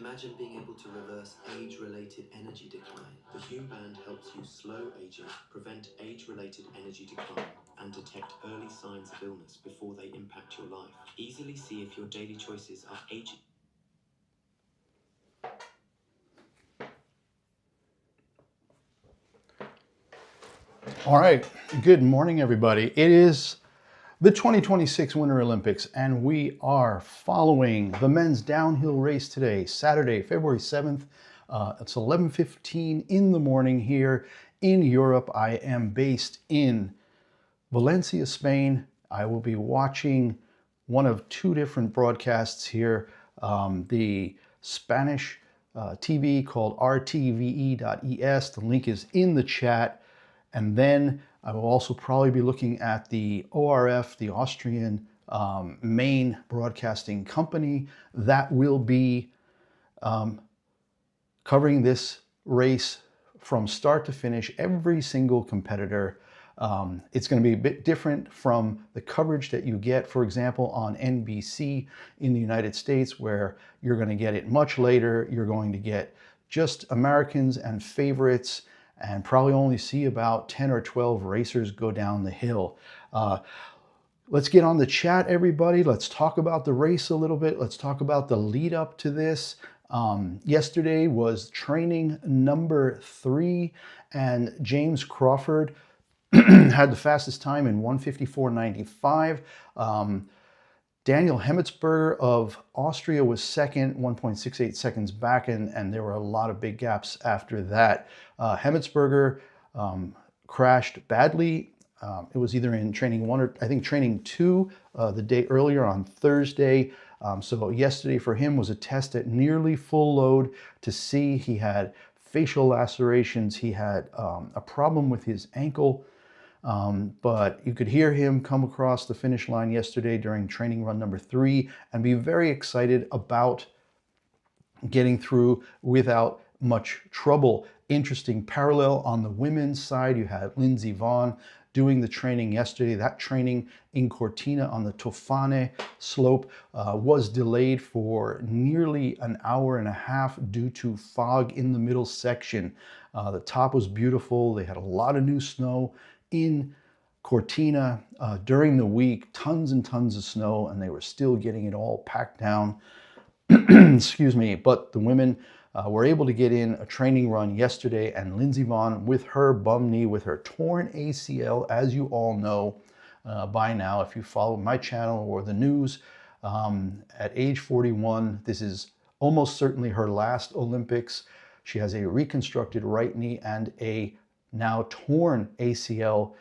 Imagine being able to reverse age-related energy decline. The Hume band helps you slow aging, prevent age-related energy decline, and detect early signs of illness before they impact your life. Easily see if your daily choices are aging. All right, good morning, everybody. It is the 2026 Winter Olympics, and we are following the men's downhill race today, Saturday, February 7th. It's 11:15 in the morning here in Europe. I am based in Valencia, Spain. I will be watching one of two different broadcasts here. The Spanish TV called rtve.es. The link is in the chat. And then I will also probably be looking at the ORF, the Austrian main broadcasting company that will be covering this race from start to finish, every single competitor. It's going to be a bit different from the coverage that you get, for example, on NBC in the United States, where you're going to get it much later. You're going to get just Americans and favorites, and probably only see about 10 or 12 racers go down the hill. Let's get on the chat, everybody. Let's talk about the race a little bit. Let's talk about the lead up to this. Yesterday was training number 3, and James Crawford had the fastest time in 1:54.95. Daniel Hemmetsberger of Austria was second, 1.68 seconds back, and there were a lot of big gaps after that. Hemmetsberger crashed badly. It was either in training 1 or I think training 2 the day earlier on Thursday. So yesterday for him was a test at nearly full load to see. He had facial lacerations. He had a problem with his ankle. But you could hear him come across the finish line yesterday during training run number 3 and be very excited about getting through without much trouble. Interesting parallel on the women's side. You had Lindsey Vonn doing the training yesterday. That training in Cortina on the Tofane slope was delayed for nearly an hour and a half due to fog in the middle section. The top was beautiful. They had a lot of new snow in Cortina during the week, tons and tons of snow, and they were still getting it all packed down. Excuse me, but the women were able to get in a training run yesterday, and Lindsey Vonn, with her bum knee, with her torn ACL, as you all know by now, if you follow my channel or the news, at age 41, this is almost certainly her last Olympics. She has a reconstructed right knee and a now torn ACL,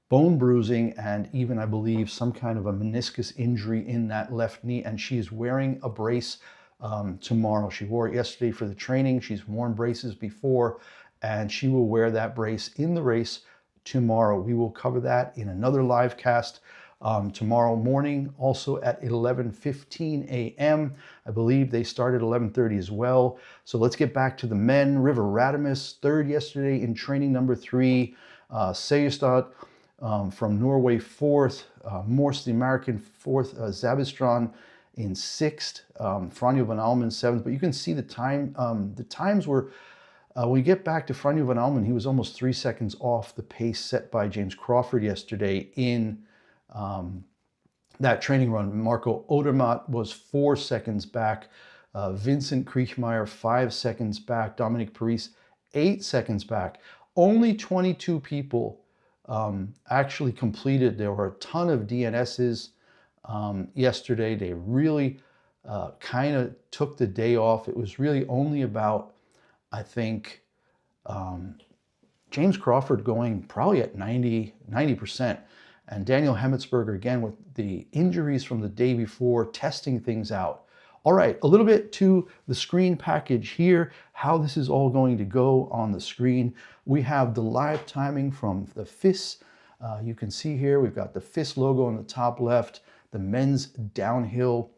bone bruising, and even, I believe, some kind of a meniscus injury in that left knee, and she's wearing a brace tomorrow. She wore it yesterday for the training. She's worn braces before, and she will wear that brace in the race tomorrow. We will cover that in another live cast tomorrow morning, also at 11:15 a.m. I believe they start at 11:30 as well. So let's get back to the men. River Radamus, third yesterday in training number 3. Seierstad from Norway, fourth. Morse, the American, fourth. Zabistron in 6th. Franjo von Allmen, 7th. But you can see the time. The times were, when we get back to Franjo von Allmen, he was almost 3 seconds off the pace set by James Crawford yesterday in that training run. Marco Odermatt was 4 seconds back. Vincent Kriechmayr, 5 seconds back. Dominik Paris, 8 seconds back. Only 22 people actually completed. There were a ton of DNSs yesterday. They really kind of took the day off. It was really only about, I think, James Crawford going probably at 90%. And Daniel Hemmetsberger, again, with the injuries from the day before, testing things out. All right, a little bit to the screen package here, how this is all going to go on the screen. We have the live timing from the FIS. You can see here, we've got the FIS logo on the top left, the men's downhill.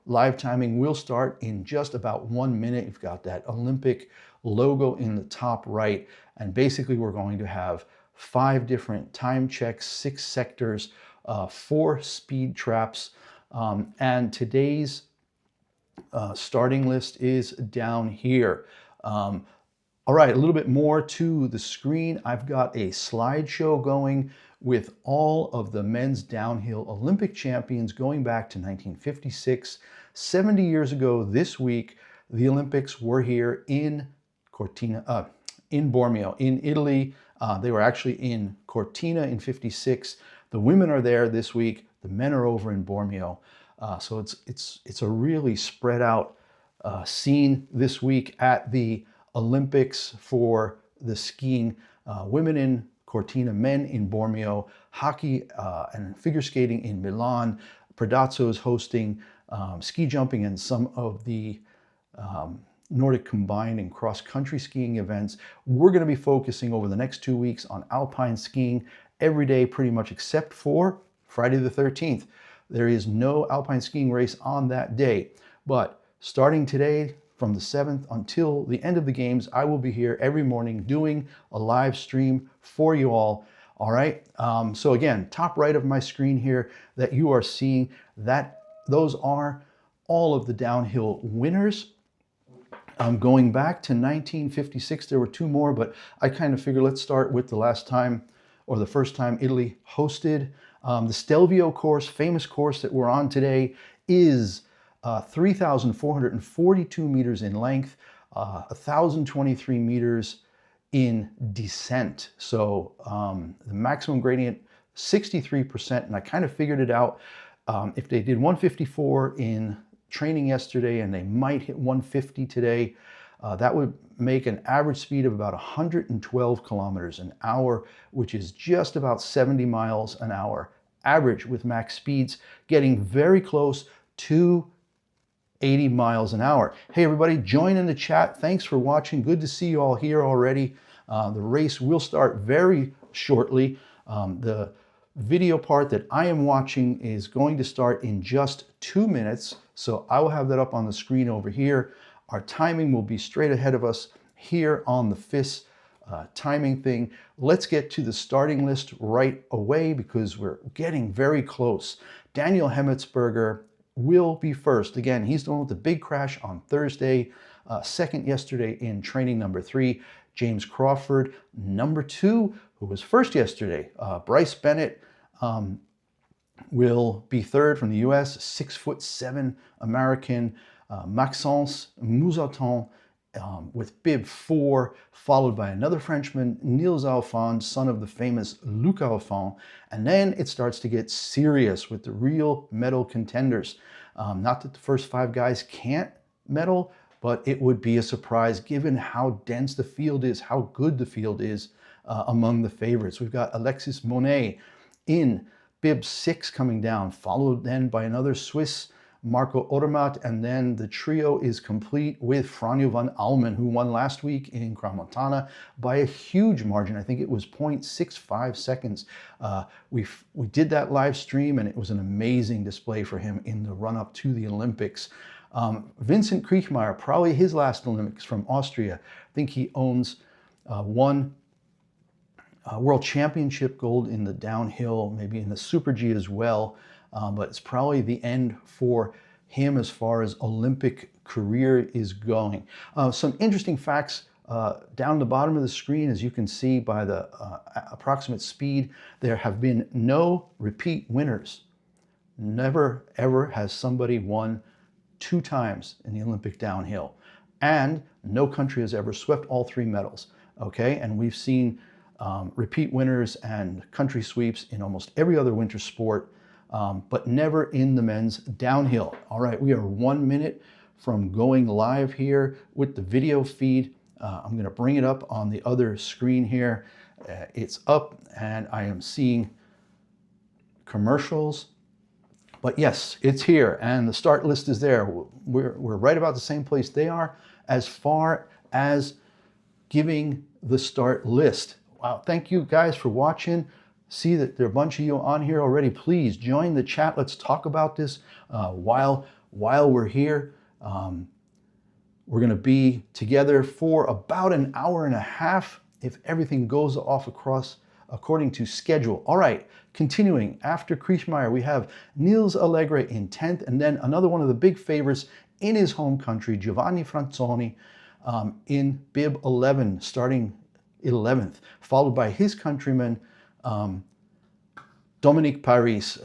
Live timing will start in just about 1 minute. You've got that Olympic logo in the top right. And basically, we're going to have 5 different time checks, 6 sectors, 4 speed traps. And today's Starting list is down here. All right, a little bit more to the screen. I've got a slideshow going with all of the men's downhill Olympic champions going back to 1956. 70 years ago this week, the Olympics were here in Cortina, in Bormio, in Italy. They were actually in Cortina in 56. The women are there this week. The men are over in Bormio. So it's a really spread out scene this week at the Olympics for the skiing. Women in Cortina, men in Bormio, hockey and figure skating in Milan. Predazzo is hosting ski jumping and some of the Nordic combined and cross-country skiing events. We're going to be focusing over the next 2 weeks on alpine skiing every day pretty much except for Friday the 13th. There is no alpine skiing race on that day, but starting today from the 7th until the end of the games, I will be here every morning doing a live stream for you all. All right. So again, top right of my screen here that you are seeing, that those are all of the downhill winners. Going back to 1956, there were 2 more, but I kind of figure let's start with the last time or the first time Italy hosted. The Stelvio course, famous course that we're on today, is 3,442 meters in length, 1,023 meters in descent. So the maximum gradient, 63%, and I kind of figured it out. If they did 154 in training yesterday and they might hit 150 today, that would make an average speed of about 112 kilometers an hour, which is just about 70 miles an hour average with max speeds, getting very close to 80 miles an hour. Hey everybody, join in the chat. Thanks for watching. Good to see you all here already. The race will start very shortly. The video part that I am watching is going to start in just 2 minutes. So I will have that up on the screen over here. Our timing will be straight ahead of us here on the FIS timing thing. Let's get to the starting list right away because we're getting very close. Daniel Hemmetsberger will be first. Again, he's the one with the big crash on Thursday. Second yesterday in training, number 3. James Crawford, number 2, who was first yesterday. Bryce Bennett will be third from the US, 6'7" American. Maxence Moussaton with bib 4, followed by another Frenchman, Nils Alphonse, son of the famous Luc Alphonse. And then it starts to get serious with the real medal contenders. Not that the first 5 guys can't medal, but it would be a surprise given how dense the field is, how good the field is among the favorites. We've got Alexis Monet in bib 6 coming down, followed then by another Swiss, Marco Odermatt, and then the trio is complete with Franjo von Allmen, who won last week in Crans-Montana by a huge margin. I think it was 0.65 seconds. We did that live stream, and it was an amazing display for him in the run-up to the Olympics. Vincent Kriechmayr, probably his last Olympics from Austria. I think he owns one World Championship gold in the downhill, maybe in the Super G as well. But it's probably the end for him as far as Olympic career is going. Some interesting facts down the bottom of the screen, as you can see by the approximate speed, there have been no repeat winners. Never, ever has somebody won 2 times in the Olympic downhill. And no country has ever swept all 3 medals. Okay, and we've seen repeat winners and country sweeps in almost every other winter sport. But never in the men's downhill. All right, we are 1 minute from going live here with the video feed. I'm going to bring it up on the other screen here. It's up and I am seeing commercials. But yes, it's here and the start list is there. We're right about the same place they are as far as giving the start list. Wow, thank you guys for watching. See that there are a bunch of you on here already. Please join the chat. Let's talk about this while we're here. We're going to be together for about an hour and a half if everything goes off according to schedule. All right, continuing. After Kriechmayr, we have Nils Allegre in 10th, and then another one of the big favorites in his home country, Giovanni Franzoni, in bib 11, starting 11th, followed by his countryman, Dominik Paris,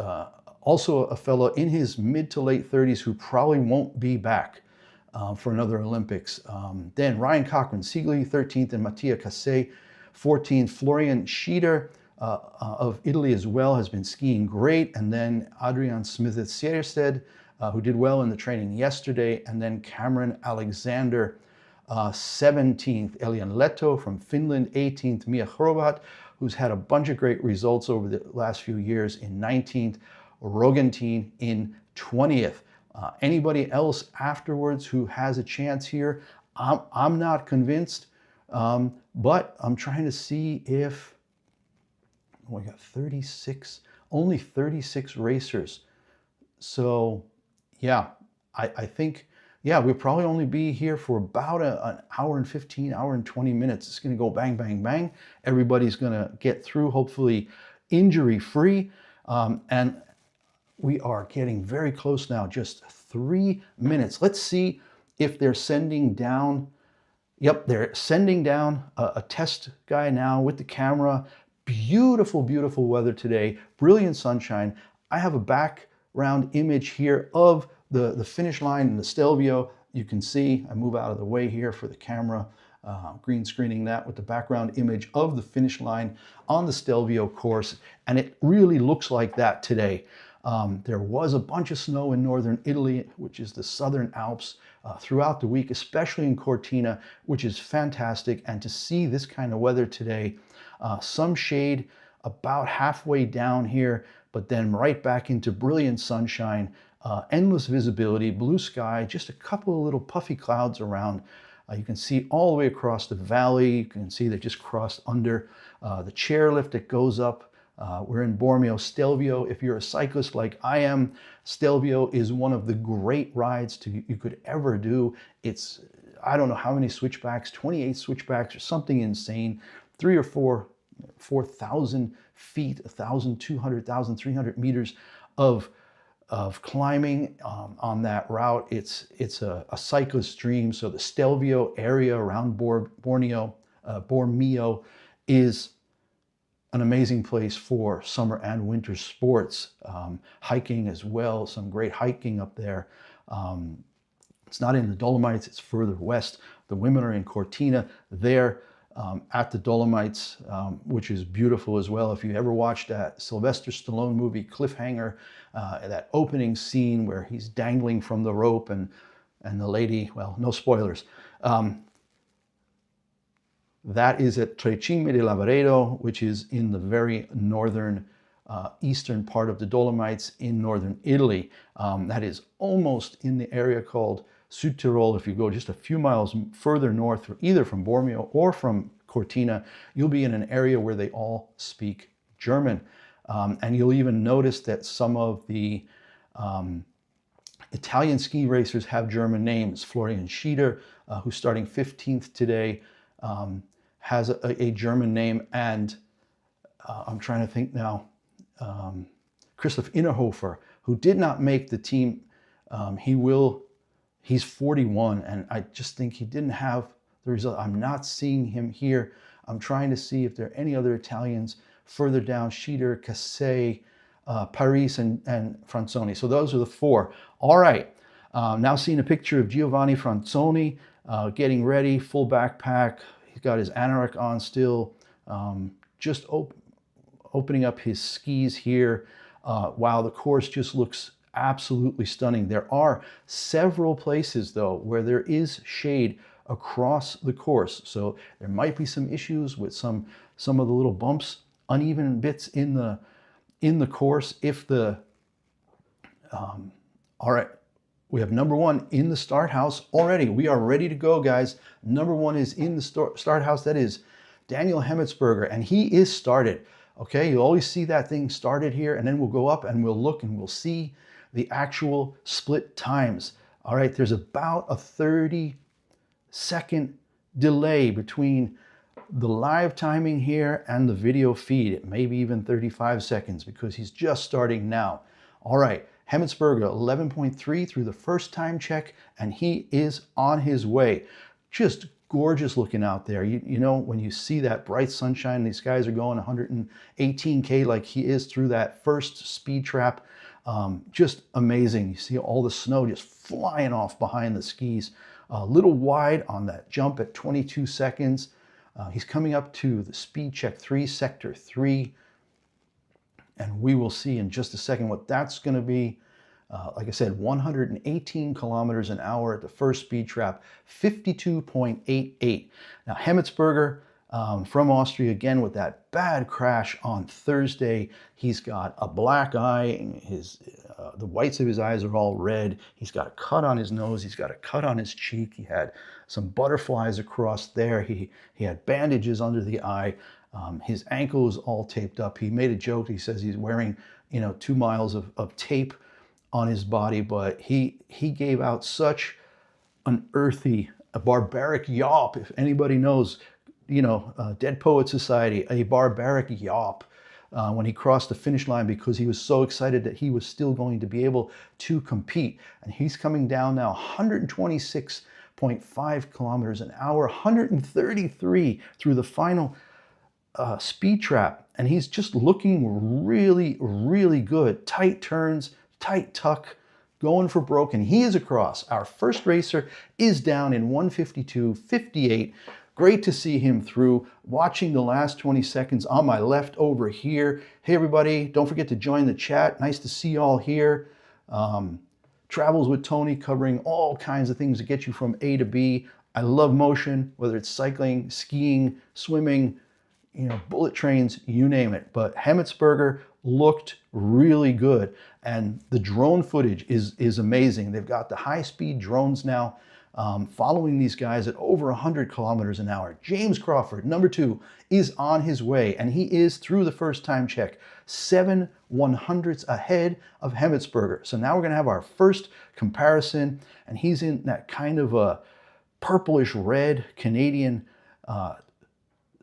also a fellow in his mid to late 30s who probably won't be back for another Olympics. Then Ryan Cochran-Siegli, 13th, and Mattia Cassé, 14th. Florian Schieder of Italy as well has been skiing great. And then Adrian Smith-Sierstedt, who did well in the training yesterday. And then Cameron Alexander, 17th. Elian Leto from Finland, 18th. Mia Hrobat, who's had a bunch of great results over the last few years, in 19th. Rogentin in 20th. Anybody else afterwards who has a chance here? I'm not convinced, but I'm trying to see if we got 36, only 36 racers. So yeah, I think, yeah, we'll probably only be here for about an hour and 15, hour and 20 minutes. It's going to go bang, bang, bang. Everybody's going to get through, hopefully injury-free. And we are getting very close now, just 3 minutes. Let's see if they're sending down. Yep, they're sending down a test guy now with the camera. Beautiful, beautiful weather today. Brilliant sunshine. I have a background image here of the finish line in the Stelvio. You can see, I move out of the way here for the camera, green screening that with the background image of the finish line on the Stelvio course. And it really looks like that today. There was a bunch of snow in northern Italy, which is the southern Alps, throughout the week, especially in Cortina, which is fantastic. And to see this kind of weather today, some shade about halfway down here, but then right back into brilliant sunshine, endless visibility, blue sky, just a couple of little puffy clouds around. You can see all the way across the valley. You can see they just crossed under the chairlift that goes up. We're in Bormio. Stelvio, if you're a cyclist like I am, Stelvio is one of the great rides you could ever do. It's, I don't know how many switchbacks, 28 switchbacks or something insane, 4,000 feet, 1,200, 1,300 meters of climbing on that route. It's a cyclist dream. So the Stelvio area around Bormio is an amazing place for summer and winter sports, hiking as well, some great hiking up there. It's not in the Dolomites, it's further west. The women are in Cortina there at the Dolomites, which is beautiful as well. If you ever watched that Sylvester Stallone movie, Cliffhanger, that opening scene where he's dangling from the rope and the lady, well, no spoilers. That is at Trecime di Lavaredo, which is in the very northern, eastern part of the Dolomites in northern Italy. That is almost in the area called Südtirol. If you go just a few miles further north, either from Bormio or from Cortina, you'll be in an area where they all speak German. And you'll even notice that some of the Italian ski racers have German names. Florian Schieder, who's starting 15th today, has a German name, and I'm trying to think now, Christoph Innerhofer, who did not make the team, he's 41, and I just think he didn't have the result. I'm not seeing him here. I'm trying to see if there are any other Italians further down: Schieder, Cassé, Paris, and Franzoni. So those are the four. All right, now seeing a picture of Giovanni Franzoni, getting ready, full backpack. He's got his anorak on still, just opening up his skis here. Wow, the course just looks absolutely stunning. There are several places, though, where there is shade across the course. So there might be some issues with some of the little bumps, uneven bits in the course. If the all right. We have number one in the start house already. We are ready to go, guys. Number one is in the start house. That is Daniel Hemmetsberger, and he is started. Okay, you always see that thing started here, and then we'll go up and we'll look and we'll see the actual split times. All right, there's about a 30-second delay between the live timing here and the video feed. It may be even 35 seconds because he's just starting now. All right. Hemmetsberger 11.3 through the first time check, and he is on his way. Just gorgeous looking out there. You know, when you see that bright sunshine, these guys are going 118K like he is through that first speed trap. Just amazing. You see all the snow just flying off behind the skis. A little wide on that jump at 22 seconds. He's coming up to the speed check 3, sector 3. And we will see in just a second what that's going to be. Like I said, 118 kilometers an hour at the first speed trap, 52.88. Now, Hemmetsberger from Austria, again, with that bad crash on Thursday. He's got a black eye. The whites of his eyes are all red. He's got a cut on his nose. He's got a cut on his cheek. He had some butterflies across there. He had bandages under the eye. His ankle is all taped up. He made a joke. He says he's wearing, 2 miles of tape on his body, but he gave out such an earthy, a barbaric yawp. If anybody knows, Dead Poet Society, a barbaric yawp when he crossed the finish line, because he was so excited that he was still going to be able to compete. And he's coming down now 126.5 kilometers an hour, 133 through the final speed trap. And he's just looking really, really good. Tight turns, tight tuck, going for broke, and he is across. Our first racer is down in 152.58. Great to see him through. Watching the last 20 seconds on my left over here. Hey everybody, don't forget to join the chat. Nice to see you all here. Travels with Tony, covering all kinds of things to get you from A to B. I love motion, whether it's cycling, skiing, swimming, bullet trains, you name it. But Hemmetsberger looked really good, and the drone footage is amazing. They've got the high-speed drones now following these guys at over 100 kilometers an hour. James Crawford, number 2, is on his way, and he is through the first time check, 7/100ths ahead of Hemmetsberger. So now we're going to have our first comparison, and he's in that kind of a purplish red Canadian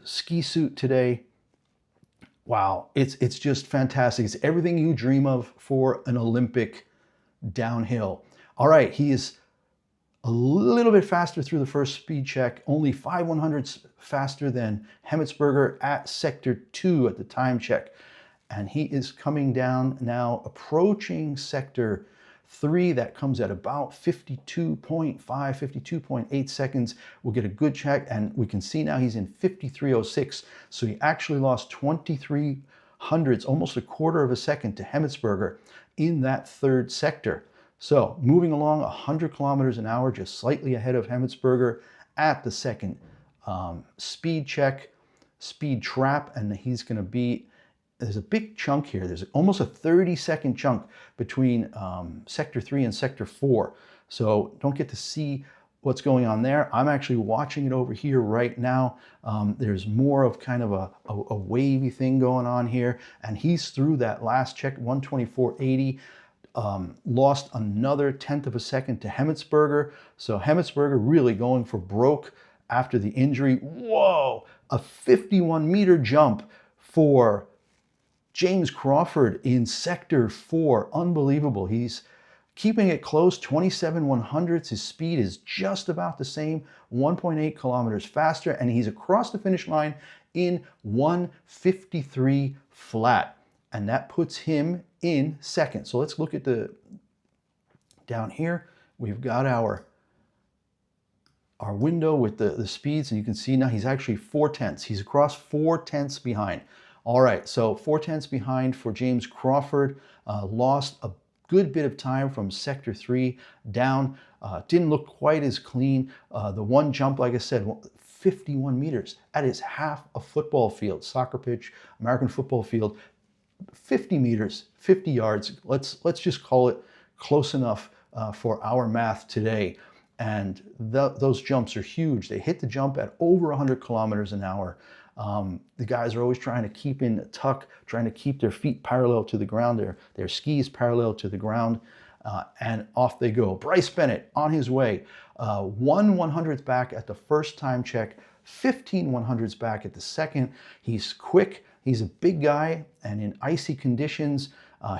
ski suit today. Wow, it's just fantastic. It's everything you dream of for an Olympic downhill. All right, he is a little bit faster through the first speed check, only 5/100ths faster than Hemmetsberger at sector 2 at the time check. And he is coming down now, approaching sector 3. That comes at about 52.5, 52.8 seconds. We'll get a good check, and we can see now he's in 53.06. So he actually lost 23/100ths, almost a quarter of a second to Hemmetsberger in that third sector. So moving along 100 kilometers an hour, just slightly ahead of Hemmetsberger at the second speed check, speed trap, and he's going to be, there's a big chunk here. There's almost a 30-second chunk between sector 3 and sector 4. So don't get to see what's going on there. I'm actually watching it over here right now. There's more of kind of a wavy thing going on here, and he's through that last check, 124.80. Lost another 1/10 of a second to Hemmetsberger. So Hemmetsberger really going for broke after the injury. Whoa, a 51-meter jump for James Crawford in sector 4. Unbelievable. He's keeping it close, 27/100ths. His speed is just about the same, 1.8 kilometers faster, and he's across the finish line in 1:53 flat. And that puts him in second. So let's look at down here. We've got our window with the speeds, and you can see now he's actually 4/10. He's across 4/10 behind. All right, so 4/10 behind for James Crawford. Lost a good bit of time from sector 3 down. Didn't look quite as clean. The one jump, like I said, 51 meters. That is half a football field, soccer pitch, American football field. 50 meters, 50 yards. Let's just call it close enough for our math today. And those jumps are huge. They hit the jump at over 100 kilometers an hour. The guys are always trying to keep in a tuck, trying to keep their feet parallel to the ground, their skis parallel to the ground, and off they go. Bryce Bennett on his way. 1/100th back at the first time check, 15/100ths back at the second. He's quick. He's a big guy, and in icy conditions,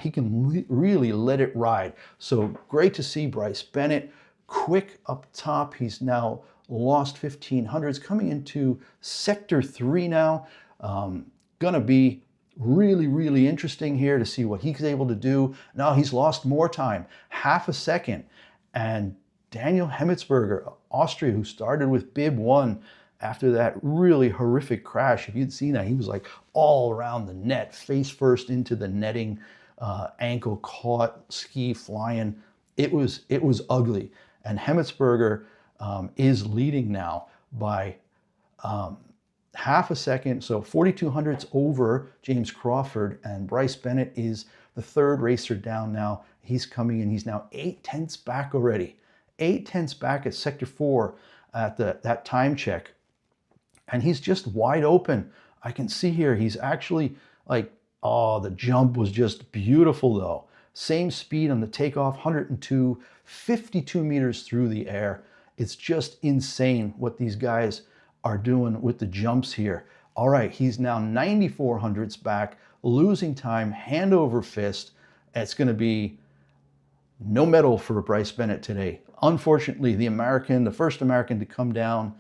He can really let it ride. So great to see Bryce Bennett quick up top. He's now lost 1500s, coming into sector 3 now. Gonna be really interesting here to see what he's able to do. Now he's lost more time, half a second. And Daniel Hemmetsberger, Austria, who started with bib 1 after that really horrific crash. If you'd seen that, he was like all around the net, face first into the netting, ankle caught, ski flying. It was ugly. And Hemmetsberger is leading now by half a second, so 4,200ths over James Crawford, and Bryce Bennett is the third racer down now. He's coming in. He's now 8/10ths back already. 8/10ths back at sector 4 at that time check. And he's just wide open. I can see here he's actually like, oh, the jump was just beautiful though. Same speed on the takeoff, 102, 52 meters through the air. It's just insane what these guys are doing with the jumps here. All right, he's now 9,400ths back, losing time, hand over fist. It's going to be no medal for Bryce Bennett today. Unfortunately, the first American to come down.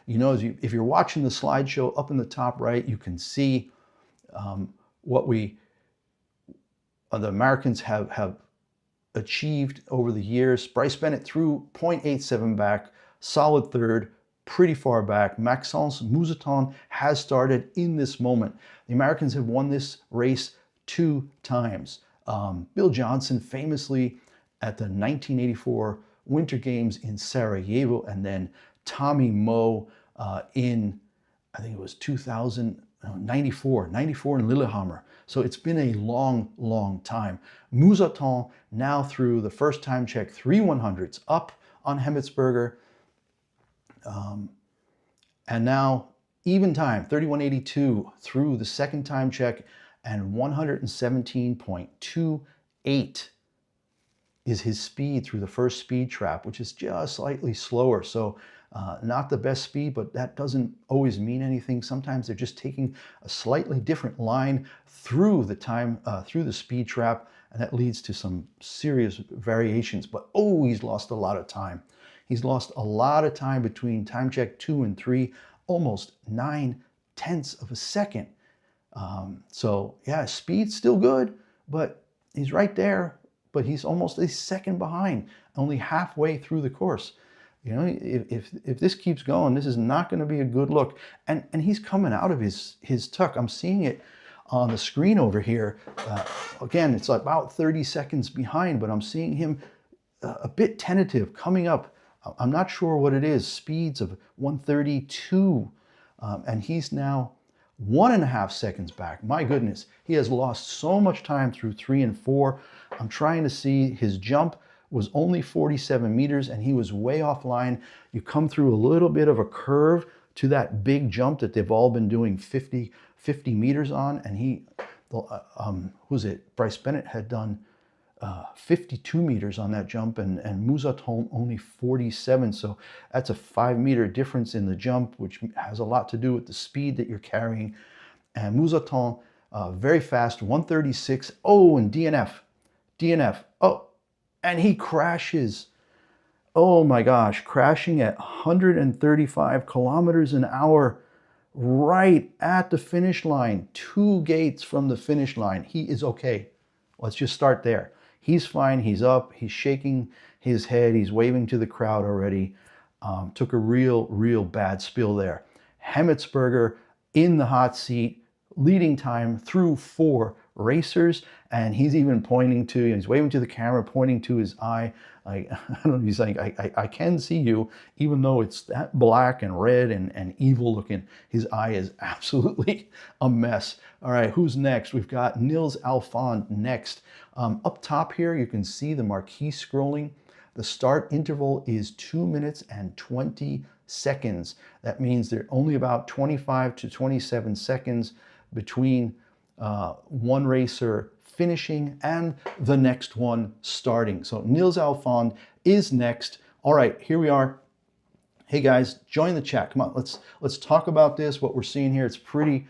You know, if you're watching the slideshow up in the top right, you can see what the Americans have achieved over the years. Bryce Bennett threw 0.87 back, solid third, pretty far back. Maxence Mousseton has started in this moment. The Americans have won this race 2 times. Bill Johnson famously at the 1984 Winter Games in Sarajevo, and then Tommy Moe in, I think it was 94 in Lillehammer. So it's been a long time. Mousseton now through the first time check, 3/100ths up on Hemmetsberger. And now even time, 31.82 through the second time check, and 117.28 is his speed through the first speed trap, which is just slightly slower. So not the best speed, but that doesn't always mean anything. Sometimes they're just taking a slightly different line through the speed trap, and that leads to some serious variations. But oh, he's lost a lot of time. He's lost a lot of time between time check 2 and 3, almost 9/10ths of a second. So yeah, speed's still good, but he's right there, but he's almost a second behind, only halfway through the course. You know, if this keeps going, this is not going to be a good look. And he's coming out of his tuck. I'm seeing it on the screen over here. Again, it's about 30 seconds behind, but I'm seeing him a bit tentative coming up. I'm not sure what it is. Speeds of 132, and he's now 1.5 seconds back. My goodness, he has lost so much time through 3 and 4. I'm trying to see, his jump was only 47 meters and he was way offline. You come through a little bit of a curve to that big jump that they've all been doing 50 meters on, and Bryce Bennett had done 52 meters on that jump, and Mousseton only 47. So that's a 5-meter difference in the jump, which has a lot to do with the speed that you're carrying. And Mousseton, very fast, 136. Oh, and DNF. Oh, and he crashes. Oh my gosh, crashing at 135 kilometers an hour right at the finish line, 2 gates from the finish line. He is okay. Let's just start there. He's fine, he's up, he's shaking his head, he's waving to the crowd already. Took a real bad spill there. Hemmetsberger in the hot seat, leading time through 4 racers, and he's even he's waving to the camera, pointing to his eye. I don't know, he's like, I can see you, even though it's that black and red and evil looking. His eye is absolutely a mess. All right, who's next? We've got Nils Alfond next. Up top here, you can see the marquee scrolling. The start interval is 2 minutes and 20 seconds. That means there are only about 25 to 27 seconds between one racer finishing and the next one starting. So Nils Alfond is next. All right, here we are. Hey guys, join the chat. Come on, let's talk about this. What we're seeing here, it's pretty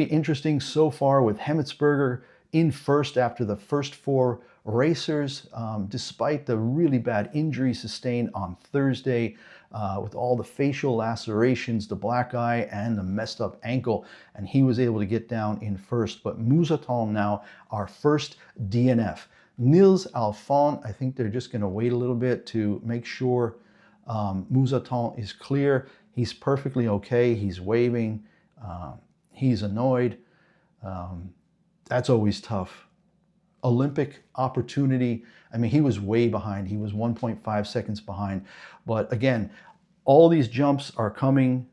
interesting so far with Hemmetsberger in first after the first 4 racers, despite the really bad injury sustained on Thursday with all the facial lacerations, the black eye, and the messed up ankle. And he was able to get down in first. But Moussaton now, our first DNF. Nils Alphon, I think they're just going to wait a little bit to make sure Moussaton is clear. He's perfectly okay. He's waving. He's annoyed. That's always tough. Olympic opportunity. I mean, he was way behind. He was 1.5 seconds behind. But again, all these jumps are coming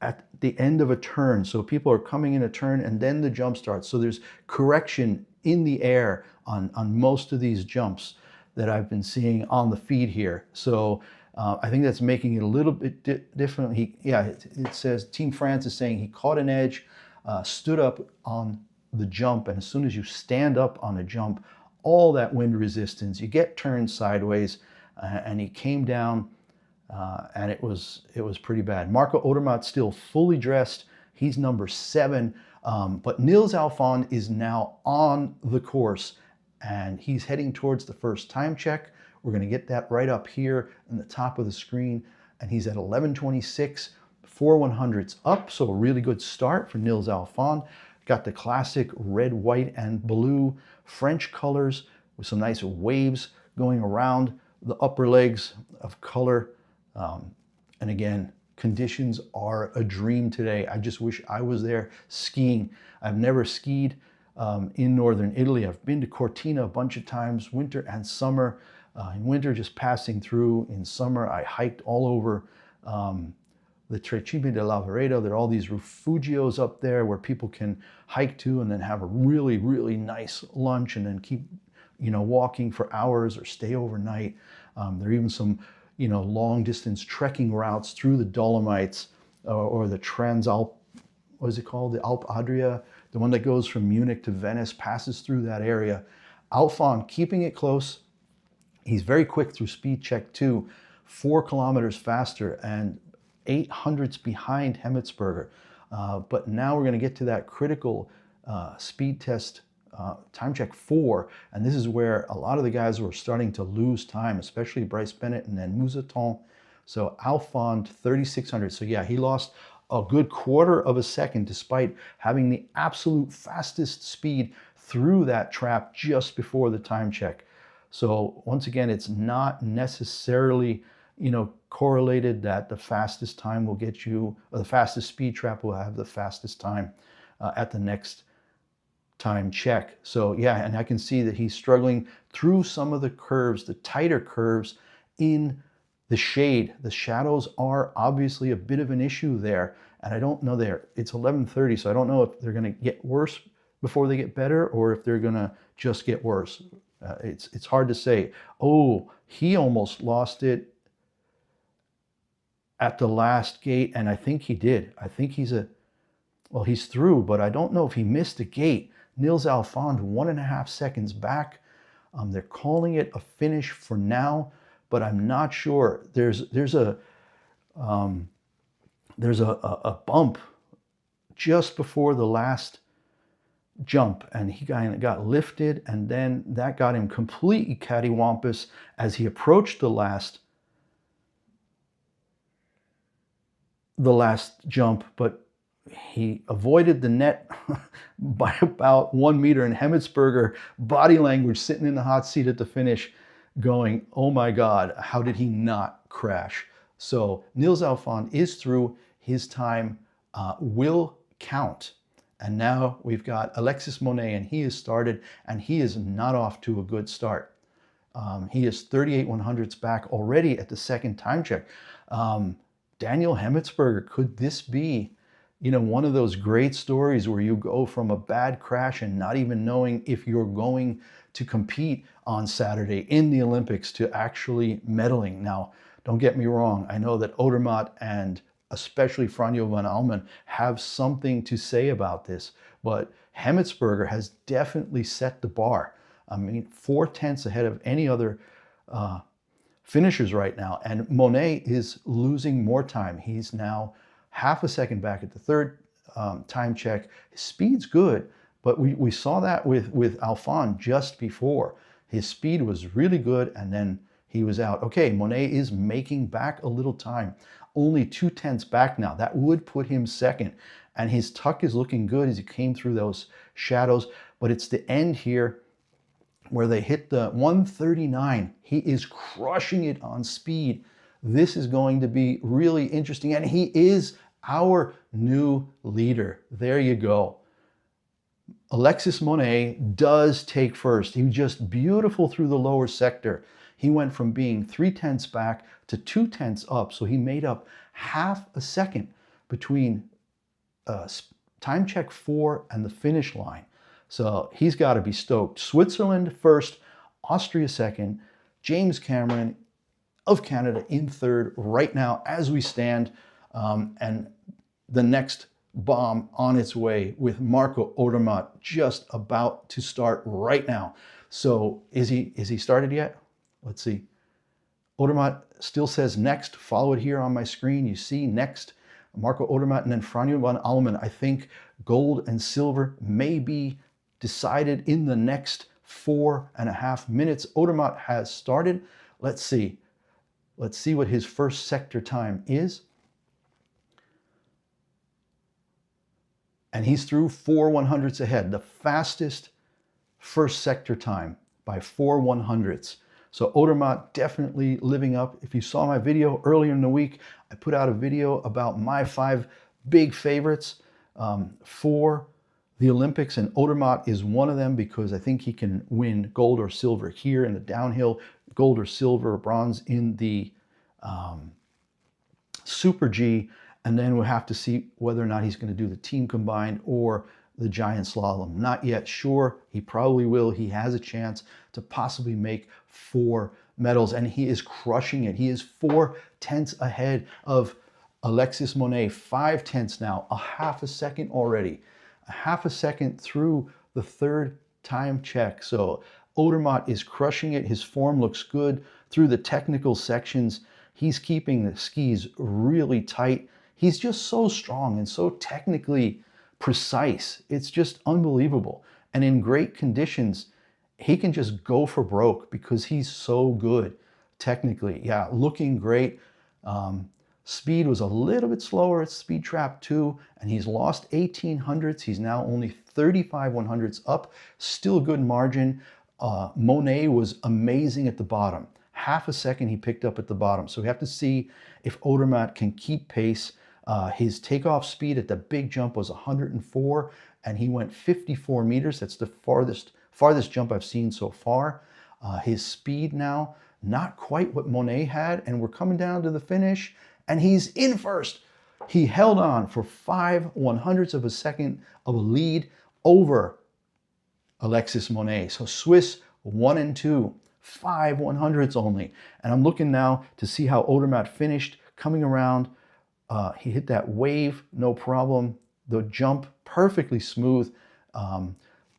at the end of a turn. So people are coming in a turn and then the jump starts. So there's correction in the air on most of these jumps that I've been seeing on the feed here. So I think that's making it a little bit different. It says Team France is saying he caught an edge, stood up on the jump, and as soon as you stand up on a jump, all that wind resistance, you get turned sideways, and he came down, and it was pretty bad. Marco Odermatt still fully dressed. He's number 7, but Nils Alphon is now on the course, and he's heading towards the first time check. We're going to get that right up here in the top of the screen, and he's at 11:26, 4 100ths up, so a really good start for Nils Alphon. Got the classic red, white, and blue French colors with some nice waves going around the upper legs of color. And again, conditions are a dream today. I just wish I was there skiing. I've never skied in northern Italy. I've been to Cortina a bunch of times, winter and summer. In winter, just passing through. In summer, I hiked all over the Tre Cime del Lavaredo. There are all these refugios up there where people can hike to and then have a really, really nice lunch and then keep, walking for hours or stay overnight. There are even some, long distance trekking routes through the Dolomites or the Transalp, what is it called? The Alp Adria, the one that goes from Munich to Venice, passes through that area. Alphon keeping it close. He's very quick through speed check 2, 4 kilometers faster and 800ths behind Hemmetsberger. But now we're going to get to that critical speed test, time check 4. And this is where a lot of the guys were starting to lose time, especially Bryce Bennett and then Moussaton. So Alphon 3600. So yeah, he lost a good quarter of a second despite having the absolute fastest speed through that trap just before the time check. So once again, it's not necessarily, correlated that the fastest time will get you, or the fastest speed trap will have the fastest time at the next time check. So yeah, and I can see that he's struggling through some of the curves, the tighter curves in the shade. The shadows are obviously a bit of an issue there. And I don't know it's 11:30, so I don't know if they're going to get worse before they get better or if they're going to just get worse. It's hard to say. Oh, he almost lost it at the last gate, and I think he did. I think he's through, but I don't know if he missed a gate. Nils Alphon 1.5 seconds back. They're calling it a finish for now, but I'm not sure. There's a bump just before the last jump, and he got lifted, and then that got him completely cattywampus as he approached the last jump, but he avoided the net by about 1 meter, and Hemmetsberger, body language, sitting in the hot seat at the finish going, oh my God, how did he not crash? So Nils Alphon is through. His time will count. And now we've got Alexis Monet, and he has started, and he is not off to a good start. He is 38 100ths back already at the second time check. Daniel Hemmetsberger, could this be, one of those great stories where you go from a bad crash and not even knowing if you're going to compete on Saturday in the Olympics to actually medaling? Now, don't get me wrong. I know that Odermatt and especially Franjo von Allmen have something to say about this, but Hemmetsberger has definitely set the bar. I mean, 4/10 ahead of any other finishers right now, and Monet is losing more time. He's now 0.5 second back at the third time check. His speed's good, But we saw that with Alphon just before. His speed was really good, and then he was out. Okay, Monet is making back a little time. Only 2/10 back now. That would put him second. And his tuck is looking good as he came through those shadows. But it's the end here where they hit the 139. He is crushing it on speed. This is going to be really interesting. And he is our new leader. There you go. Alexis Monet does take first. He was just beautiful through the lower sector. He went from being 3/10 back to 2/10 up. So he made up half a second between time check 4 and the finish line. So he's got to be stoked. Switzerland first, Austria second, James Cameron of Canada in third right now as we stand. And the next bomb on its way with Marco Odermatt just about to start right now. So is he started yet? Let's see. Odermatt still says next. Follow it here on my screen. You see next. Marco Odermatt and then Franjo von Allmen. I think gold and silver may be decided in the next 4.5 minutes. Odermatt has started. Let's see. Let's see what his first sector time is. And he's through 4/100ths ahead. The fastest first sector time by 4/100ths. So Odermatt definitely living up. If you saw my video earlier in the week, I put out a video about my 5 big favorites for the Olympics, and Odermatt is one of them because I think he can win gold or silver here in the downhill, gold or silver or bronze in the Super G, and then we'll have to see whether or not he's going to do the team combined or the giant slalom. Not yet sure. He probably will. He has a chance to possibly make 4 medals, and he is crushing it. He is 4/10 ahead of Alexis Monet, 5/10 now, a half a second already, a half a second through the third time check. So Odermatt is crushing it. His form looks good through the technical sections. He's keeping the skis really tight. He's just so strong and so technically precise. It's just unbelievable. And in great conditions, he can just go for broke because he's so good technically. Yeah, looking great. Speed was a little bit slower at Speed Trap 2, and he's lost 1800ths. He's now only 35/100ths up. Still good margin. Monet was amazing at the bottom. Half a second he picked up at the bottom. So we have to see if Odermatt can keep pace. His takeoff speed at the big jump was 104, and he went 54 meters. That's the farthest jump I've seen so far. His speed now, not quite what Monet had, and we're coming down to the finish, and he's in first. He held on for 5/100ths of a second of a lead over Alexis Monet. So Swiss 1 and 2, 5/100ths only. And I'm looking now to see how Odermatt finished coming around. He hit that wave, no problem. The jump, perfectly smooth.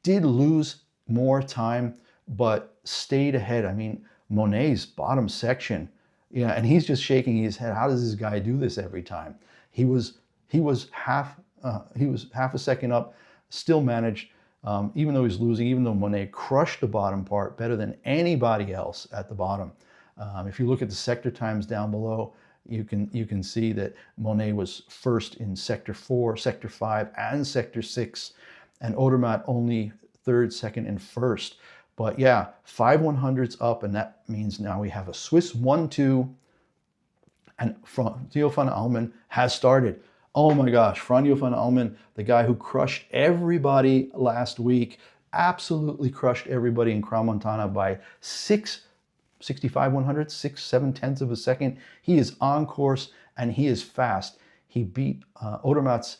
Did lose more time, but stayed ahead. I mean, Monet's bottom section, yeah, and he's just shaking his head. How does this guy do this every time? He was half a second up, still managed, even though he's losing, even though Monet crushed the bottom part better than anybody else at the bottom. If you look at the sector times down below, you can see that Monet was first in Sector 4, Sector 5, and Sector 6, and Odermatt only third, second, and first. But yeah, 5/100ths up, and that means now we have a Swiss 1-2, and Franjo von Allmen has started. Oh my gosh, Franjo von Allmen, the guy who crushed everybody last week, absolutely crushed everybody in Crans-Montana by 65/100ths, 6/7 of a second. He is on course and he is fast. He beat Odermatt's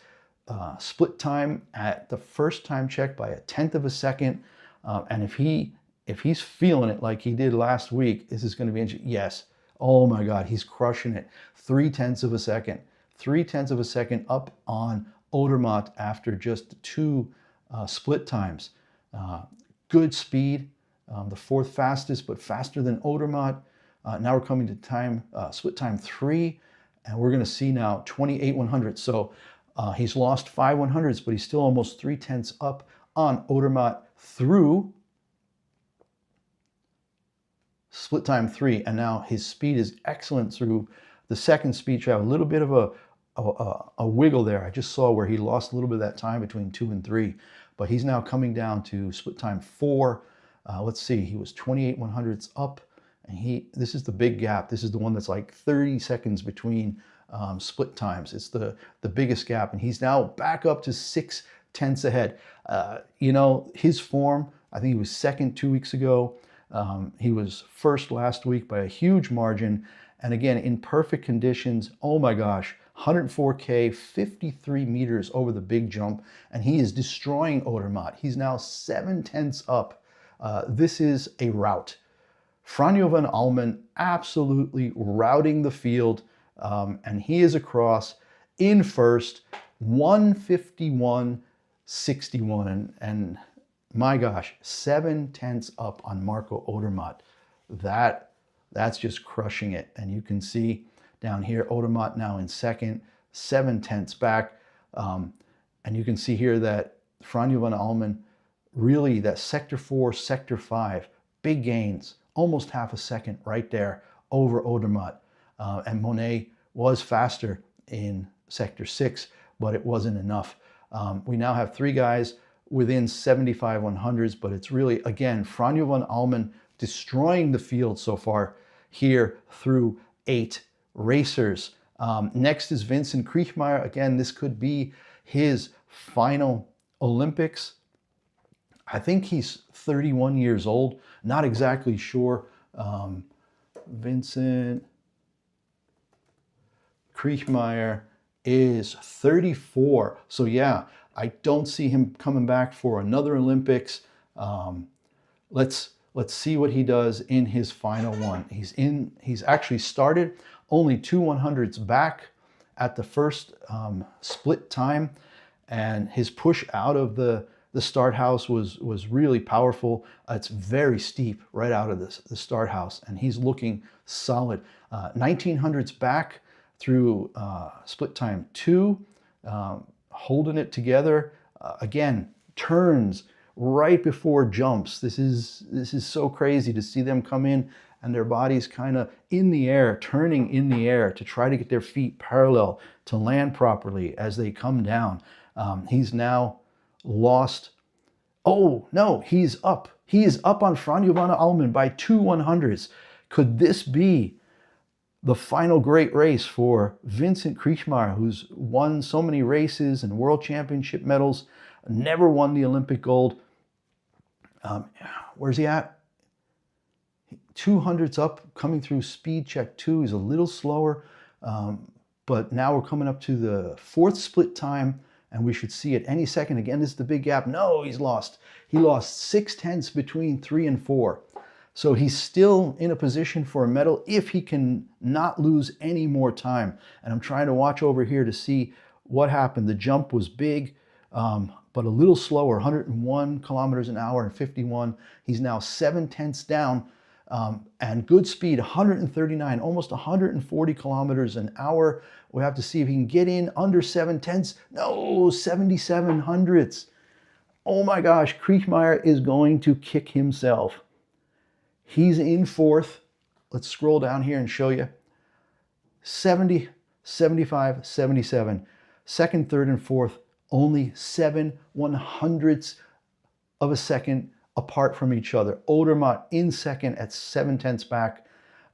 split time at the first time check by 1/10 of a second. And if he's feeling it like he did last week, this is going to be interesting. Yes. Oh my God, he's crushing it. 3/10 of a second. 3/10 of a second up on Odermatt after just 2 split times. Good speed. The 4th fastest, but faster than Odermatt. Now we're coming to time, split time 3, and we're going to see now 28/100ths. So he's lost 5/100ths, but he's still almost 3/10 up on Odermatt through split time 3, and now his speed is excellent through the second speed trap. A little bit of a wiggle there. I just saw where he lost a little bit of that time between 2 and 3, but he's now coming down to split time 4. Let's see, he was 28/100ths up, and this is the big gap. This is the one that's like 30 seconds between split times. It's the biggest gap, and he's now back up to 6/10 ahead. You know, his form, I think he was second 2 weeks ago. He was first last week by a huge margin. And again, in perfect conditions, oh my gosh, 104K, 53 meters over the big jump, and he is destroying Odermatt. He's now 7/10 up. This is a rout. Franjo von Allmen absolutely routing the field, and he is across in first, 151.61, and my gosh, 7/10 up on Marco Odermatt. That's just crushing it. And you can see down here, Odermatt now in second, 7/10 back. And you can see here that Franjo von Allmen, really that sector 4, sector 5, big gains, almost half a second right there over Odermatt. And Monet was faster in sector 6, but it wasn't enough. We now have 3 guys within 75/100ths, but it's really, again, Franjo von Allmen destroying the field so far here through 8 racers. Next is Vincent Kriechmayr. Again, this could be his final Olympics. I think he's 31 years old, not exactly sure. Vincent Kriechmayr is 34. So yeah, I don't see him coming back for another Olympics. Let's see what he does in his final one. He's actually started only 2/100ths back at the first split time, and his push out of the start house was really powerful. It's very steep right out of the start house, and he's looking solid. 1900ths back through split time 2. Holding it together. Again, turns right before jumps. This is so crazy to see them come in and their bodies kind of in the air, turning in the air to try to get their feet parallel to land properly as they come down. He's now lost. Oh no, he's up. He is up on Franjo von Allmen by 2/100ths. Could this be the final great race for Vincent Kriechmayr, who's won so many races and world championship medals, never won the Olympic gold? Where's he at? 200ths up, coming through speed check 2. He's a little slower, but now we're coming up to the 4th split time, and we should see it any second. Again, this is the big gap. No, he's lost. He lost 6/10 between 3 and 4. So he's still in a position for a medal if he can not lose any more time. And I'm trying to watch over here to see what happened. The jump was big, but a little slower, 101 kilometers an hour and 51. He's now 7/10 down, and good speed, 139, almost 140 kilometers an hour. We have to see if he can get in under 7/10. No, 77/100ths. Oh my gosh, Kriechmayr is going to kick himself. He's in 4th. Let's scroll down here and show you. 70, 75, 77. Second, third, and fourth, only 7/100ths of a second apart from each other. Odermatt in second at 7/10 back.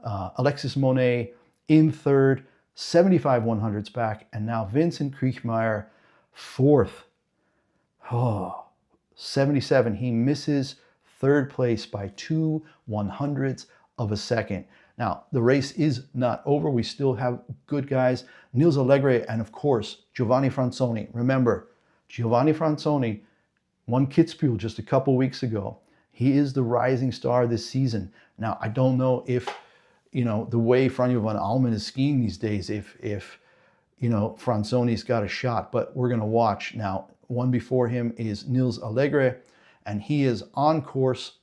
Alexis Monet in third, 75/100ths back. And now Vincent Kriechmayr, 4th. Oh, 77. He misses 3rd place by 2/100ths of a second. Now, the race is not over. We still have good guys. Nils Allegri and, of course, Giovanni Franzoni. Remember, Giovanni Franzoni won Kitzbühel just a couple weeks ago. He is the rising star this season. Now, I don't know if, the way Franjo von Allmen is skiing these days, if Franzoni's got a shot, but we're going to watch. Now, one before him is Nils Allegri, and he is on course,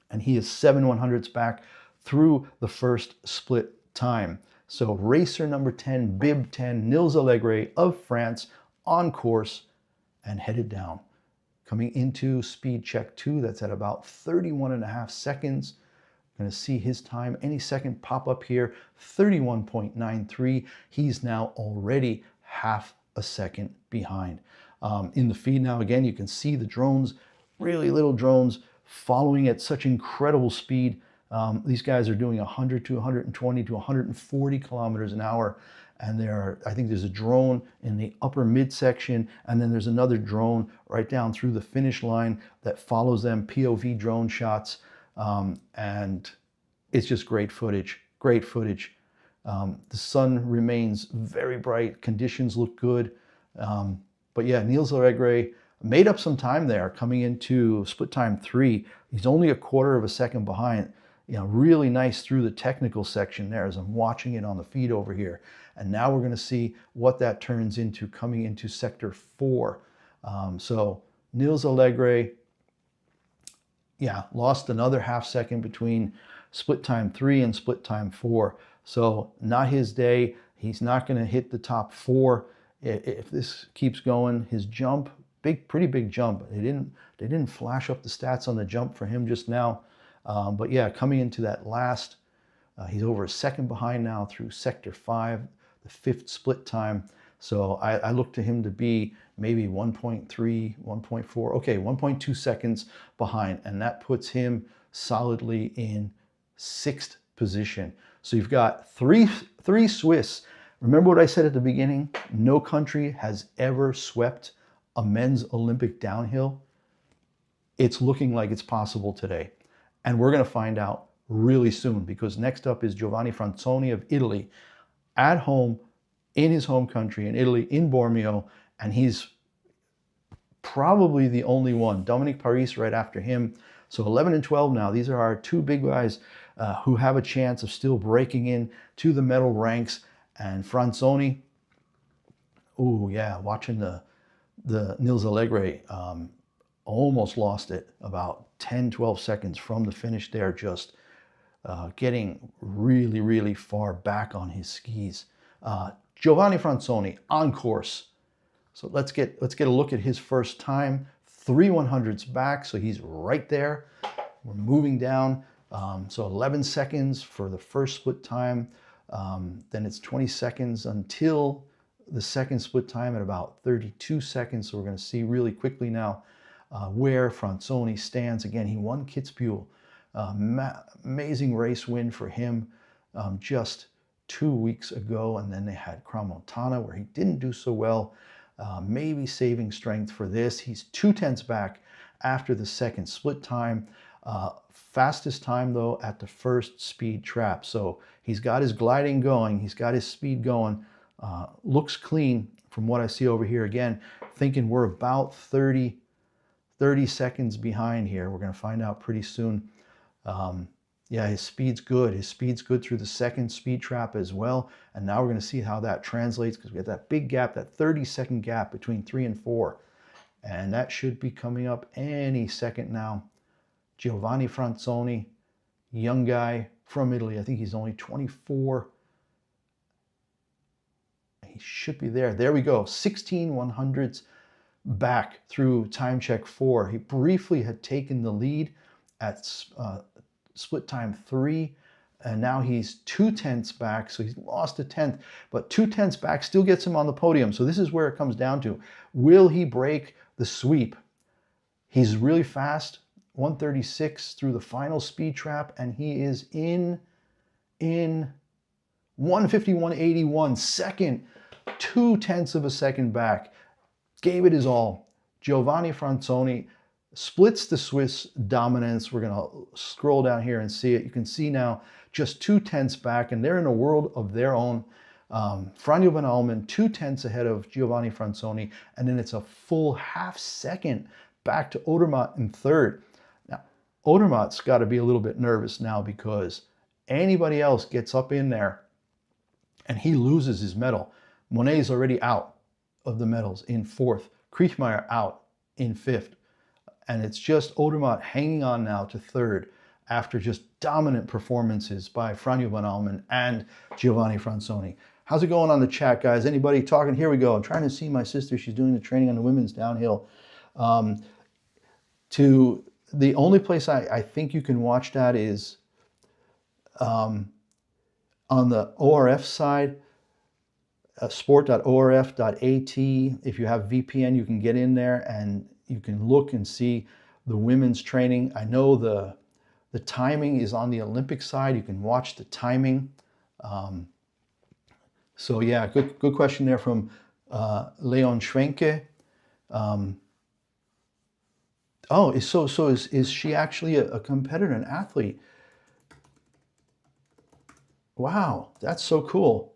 and he is 7/100ths back through the first split time. So racer number 10, bib 10, Nils Allegri of France, on course and headed down. Coming into speed check 2, that's at about 31.5 seconds. Going to see his time any second pop up here, 31.93. He's now already half a second behind. In the feed now, again, you can see the drones, really little drones, following at such incredible speed. These guys are doing 100 to 120 to 140 kilometers an hour. And I think there's a drone in the upper midsection, and then there's another drone right down through the finish line that follows them, POV drone shots. And it's just great footage, great footage. The sun remains very bright, conditions look good. But yeah, Nils Allegre made up some time there coming into split time 3. He's only a quarter of a second behind. You know, really nice through the technical section there as I'm watching it on the feed over here. And now we're going to see what that turns into coming into sector 4. So Nils Allegre, yeah, lost another half second between split time 3 and split time 4. So not his day. He's not going to hit the top 4. If this keeps going, his jump, pretty big jump. They didn't flash up the stats on the jump for him just now. But yeah, coming into that last, he's over a second behind now through sector 5, the 5th split time. So I look to him to be maybe 1.3, 1.4, okay, 1.2 seconds behind. And that puts him solidly in 6th position. So you've got three Swiss. Remember what I said at the beginning? No country has ever swept a men's Olympic downhill. It's looking like it's possible today. And we're going to find out really soon, because next up is Giovanni Franzoni of Italy at home in his home country in Italy, in Bormio, and he's probably the only one. Dominik Paris right after him. So 11 and 12 now. These are our 2 big guys who have a chance of still breaking in to the medal ranks. And Franzoni, oh yeah, watching the Nils Allegre, almost lost it about 10, 12 seconds from the finish there, just getting really, really far back on his skis. Giovanni Franzoni on course. So let's get a look at his first time. 3 100ths back, so he's right there. We're moving down. So 11 seconds for the first split time. Then it's 20 seconds until the second split time at about 32 seconds. So we're going to see really quickly now where Franzoni stands. Again, he won Kitzbühel. Amazing race win for him just 2 weeks ago. And then they had Crans-Montana where he didn't do so well. Maybe saving strength for this. He's 2/10 back after the second split time. Fastest time though at the first speed trap. So he's got his gliding going. He's got his speed going. Looks clean from what I see over here. Again, thinking we're about 30 seconds behind here. We're going to find out pretty soon. Yeah, his speed's good. His speed's good through the second speed trap as well. And now we're going to see how that translates, because we have that big gap, that 30-second gap between 3 and 4. And that should be coming up any second now. Giovanni Franzoni, young guy from Italy. I think he's only 24. He should be there. There we go. 16 100ths back through time check 4. He briefly had taken the lead at split time 3, and now he's 2/10 back. So he's lost a 10th, but 2/10 back still gets him on the podium. So this is where it comes down to. Will he break the sweep? He's really fast. 136 through the final speed trap, and he is in 151.81, second, 2/10 of a second back. Gave it his all. Giovanni Franzoni splits the Swiss dominance. We're going to scroll down here and see it. You can see now just 2/10 back, and they're in a world of their own. Franjo von Allmen 2/10 ahead of Giovanni Franzoni, and then it's a full half second back to Odermatt in 3rd. Now, Odermatt's got to be a little bit nervous now, because anybody else gets up in there and he loses his medal. Monet's already out of the medals in 4th. Kriechmayr out in 5th. And it's just Odermatt hanging on now to 3rd after just dominant performances by Franjo von Allmen and Giovanni Franzoni. How's it going on the chat, guys? Anybody talking? Here we go. I'm trying to see my sister. She's doing the training on the women's downhill. to the only place I think you can watch that is on the ORF side, sport.orf.at. If you have VPN, you can get in there and you can look and see the women's training. I know the timing is on the Olympic side. You can watch the timing. So yeah, good question there from Leon Schwenke. Is she actually a competitor, an athlete? Wow, that's so cool.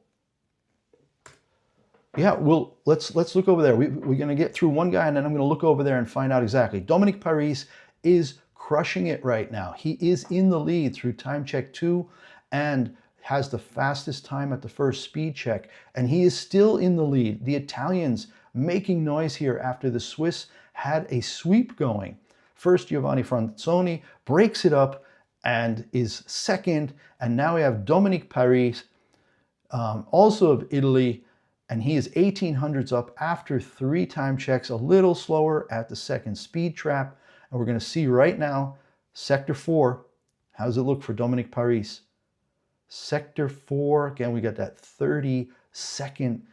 Yeah, well, let's look over there. We're going to get through one guy, and then I'm going to look over there and find out exactly. Dominik Paris is crushing it right now. He is in the lead through time check 2 and has the fastest time at the first speed check, and he is still in the lead. The Italians making noise here after the Swiss had a sweep going. First, Giovanni Franzoni breaks it up and is second, and now we have Dominik Paris, also of Italy, and he is 1800s up after 3 time checks, a little slower at the second speed trap. And we're going to see right now, Sector 4, how does it look for Dominik Paris? Sector 4, again, we got that 30-second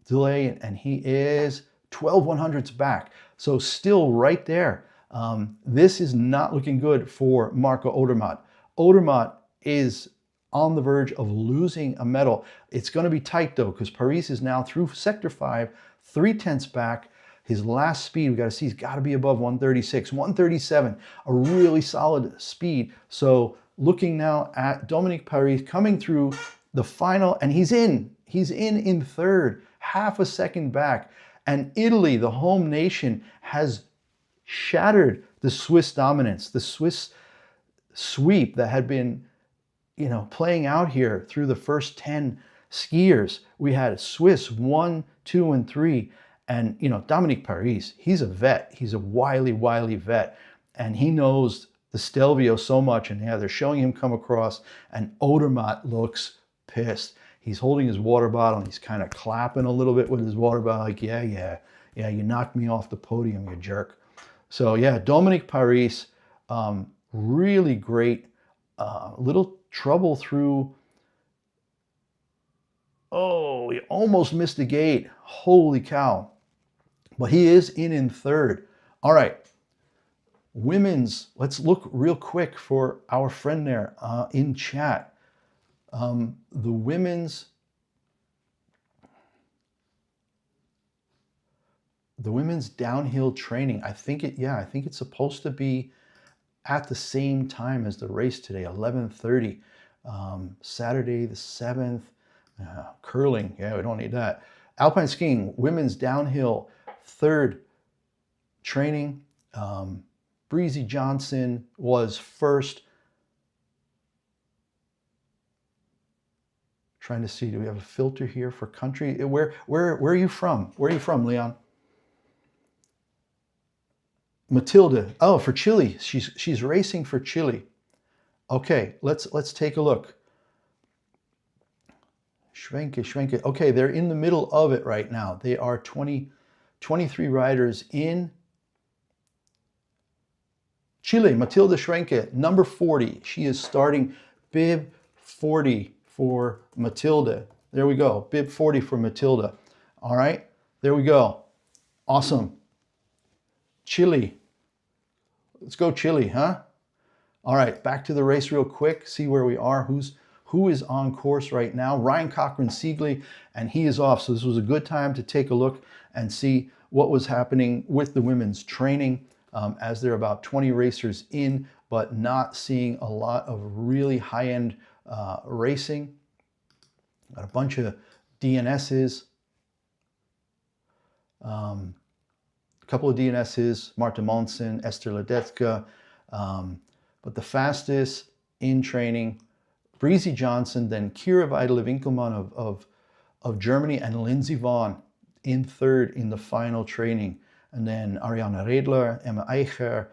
delay, and he is 12/100ths back. So still right there. This is not looking good for Marco Odermatt. Odermatt is on the verge of losing a medal. It's going to be tight though, because Paris is now through Sector 5, 3/10ths back. His last speed, we got to see, he's got to be above 136, 137, a really solid speed. So looking now at Dominik Paris coming through the final, and he's in third, half a second back. And Italy, the home nation, has shattered the Swiss dominance, the Swiss sweep that had been, playing out here through the first 10 skiers. We had Swiss 1, 2, and 3. And, Dominik Paris, he's a vet. He's a wily vet. And he knows the Stelvio so much. And yeah, they're showing him come across. And Odermatt looks pissed. He's holding his water bottle and he's kind of clapping a little bit with his water bottle. Like, yeah, you knocked me off the podium, you jerk. So yeah, Dominik Paris, really great. Little trouble through. Oh, he almost missed the gate. Holy cow. But he is in third. All right. Women's, let's look real quick for our friend there in chat. The women's downhill training. I think it's supposed to be at the same time as the race today, 11:30, Saturday the 7th. Curling, yeah, we don't need that. Alpine skiing, women's downhill, third training. Breezy Johnson was first. Trying to see, do we have a filter here for country? Where are you from? Where are you from, Leon? Matilda. Oh, for Chile. She's racing for Chile. Okay, let's take a look. Schwenke. Okay, they're in the middle of it right now. They are 23 riders in Chile. Matilda Schwenke, number 40. She is starting bib 40 for Matilda. There we go. Bib 40 for Matilda. All right, there we go. Awesome. Chile. Let's go Chile, huh? All right, back to the race real quick. See where we are. Who is on course right now? Ryan Cochran-Siegley, and he is off. So this was a good time to take a look and see what was happening with the women's training, as there are about 20 racers in, but not seeing a lot of really high-end racing. Got a bunch of DNSs. A couple of DNSs, Marta Monsen, Esther Ledecka. But the fastest in training, Breezy Johnson, then Kira Weidele-Winkelmann of Germany, and Lindsey Vonn in third in the final training. And then Ariana Redler, Emma Eicher,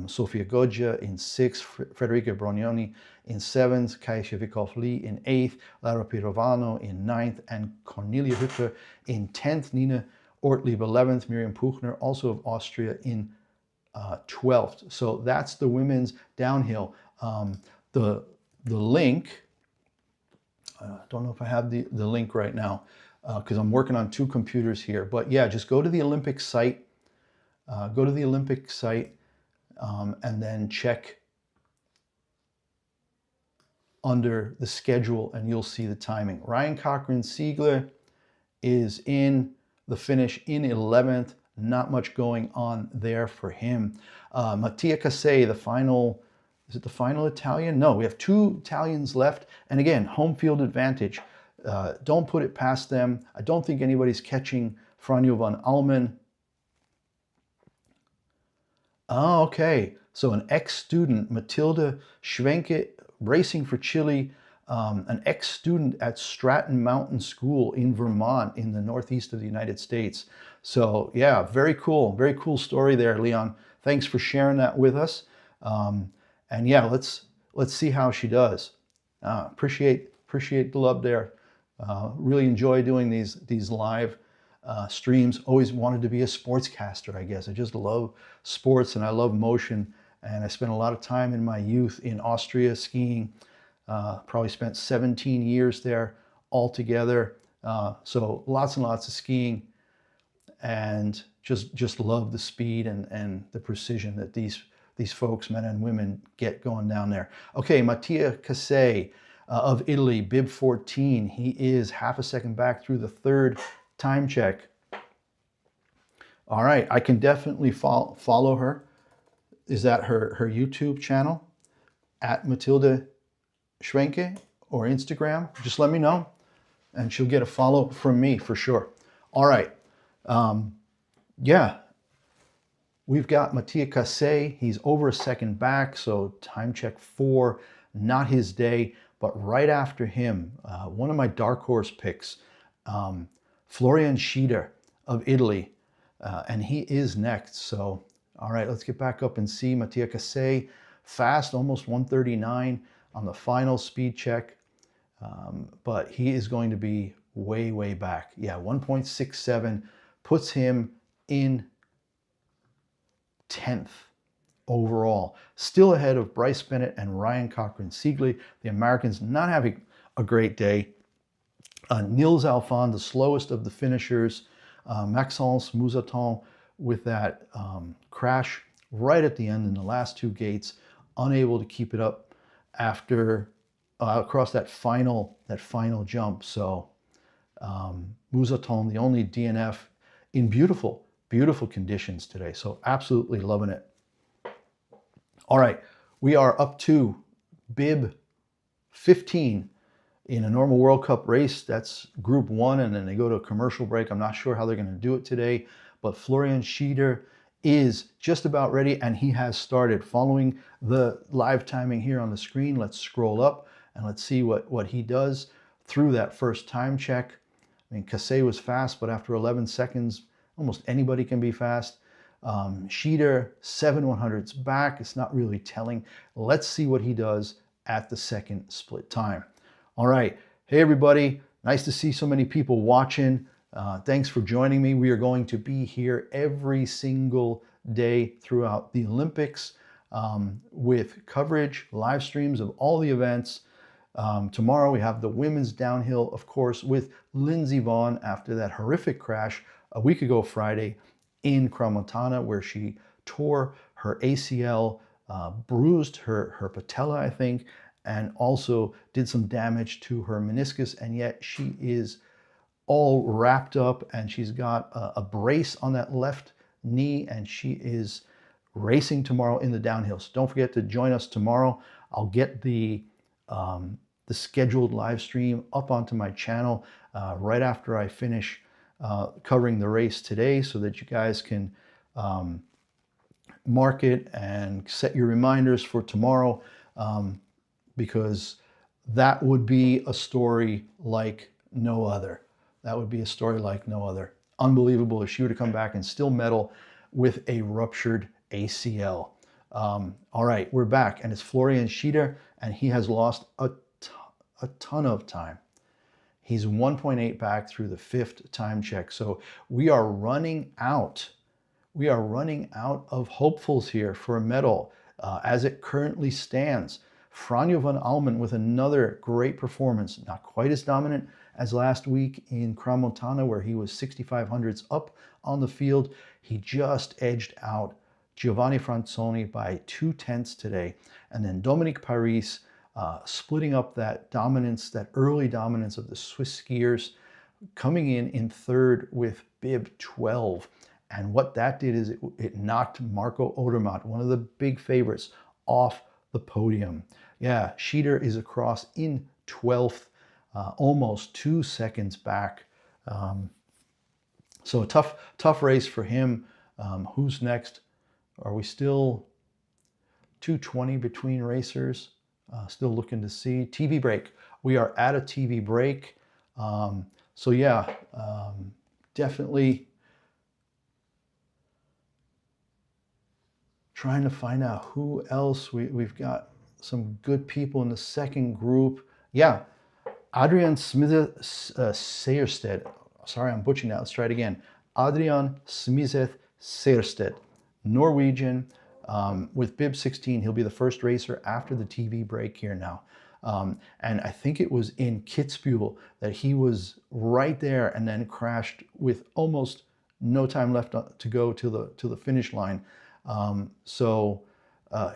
Sofia Goggia in sixth, Federica Brognoni in seventh, Kaisha Vikov-Lee in eighth, Lara Pirovano in ninth, and Cornelia Hütter in 10th, Nina Ortlieb 11th, Miriam Puchner, also of Austria, in 12th. So that's the women's downhill. The link, I don't know if I have the link right now because I'm working on two computers here. But yeah, just go to the Olympic site. Go to the Olympic site and then check under the schedule and you'll see the timing. Ryan Cochran-Siegler is in the finish in 11th. Not much going on there for him. Mattia Casei, the final, is it the final Italian? No, we have two Italians left. And again, home field advantage. Don't put it past them. I don't think anybody's catching Franjo von Allmen. Oh, okay. So an ex-student, Matilda Schwenke, racing for Chile, an ex-student at Stratton Mountain School in Vermont in the northeast of the United States. So yeah, very cool story there, Leon. Thanks for sharing that with us. And yeah, let's see how she does. Appreciate the love there. Really enjoy doing these live streams. Always wanted to be a sportscaster, I guess. I just love sports and I love motion. And I spent a lot of time in my youth in Austria skiing. Probably spent 17 years there altogether. So lots and lots of skiing, and just love the speed and the precision that these folks, men and women, get going down there. Okay, Mattia Casei of Italy, bib 14. He is half a second back through the third time check. All right, I can definitely follow her. Is that her YouTube channel? At Matilda Schwenke or Instagram? Just let me know and she'll get a follow from me for sure. All right. Yeah, we've got Mattia Casei. He's over a second back, so time check 4, not his day. But right after him, one of my dark horse picks, Florian Schieder of Italy, and he is next. So, all right, let's get back up and see Mattia Casei. Fast, almost 139 on the final speed check, but he is going to be way back. Yeah, 1.67 puts him in 10th overall. Still ahead of Bryce Bennett and Ryan Cochran-Siegler. The Americans not having a great day. Nils Alphon, the slowest of the finishers. Maxence Moussaton with that crash right at the end in the last two gates, unable to keep it up after across that final jump. So Moussaton, the only DNF in beautiful conditions today. So absolutely loving it. All right, we are up to bib 15 in a normal World Cup race. That's Group 1, and then they go to a commercial break. I'm not sure how they're going to do it today, but Florian Schieder is just about ready, and he has started. Following the live timing here on the screen, let's scroll up and let's see what he does through that first time check. I mean, Casei was fast, but after 11 seconds, almost anybody can be fast. Schieder, 7/100ths back. It's not really telling. Let's see what he does at the second split time. All right. Hey, everybody. Nice to see so many people watching. Thanks for joining me. We are going to be here every single day throughout the Olympics with coverage, live streams of all the events. Tomorrow we have the women's downhill, of course, with Lindsey Vonn after that horrific crash a week ago Friday in Crans-Montana, where she tore her ACL, bruised her patella, I think, and also did some damage to her meniscus. And yet she is all wrapped up and she's got a brace on that left knee, and she is racing tomorrow in the downhill. So don't forget to join us tomorrow. I'll get the scheduled live stream up onto my channel right after I finish covering the race today, so that you guys can mark it and set your reminders for tomorrow, because that would be a story like no other. That would be a story like no other. Unbelievable if she were to come back and still medal with a ruptured ACL. All right, we're back, and it's Florian Schieder, and he has lost a ton of time. He's 1.8 back through the fifth time check. So we are running out we are running out of hopefuls here for a medal as it currently stands. Franjo von Allmen with another great performance, not quite as dominant as last week in Crans-Montana, where he was 6,500s up on the field. He just edged out Giovanni Franzoni by 2/10 today. And then Dominik Paris splitting up that dominance, that early dominance of the Swiss skiers, coming in third with bib 12. And what that did is it knocked Marco Odermatt, one of the big favorites, off the podium. Yeah, Schieder is across in 12th, almost 2 seconds back. So a tough race for him. Who's next? Are we still 2:20 between racers? Still looking to see. TV break. We are at a TV break. So yeah, definitely trying to find out who else. We've got some good people in the second group. Yeah, Adrian Seierstedt. Sorry, I'm butchering that. Let's try it again. Adrian Seierstedt, Norwegian, with bib 16. He'll be the first racer after the TV break here now. And I think it was in Kitzbühel that he was right there and then crashed with almost no time left to go to the finish line. So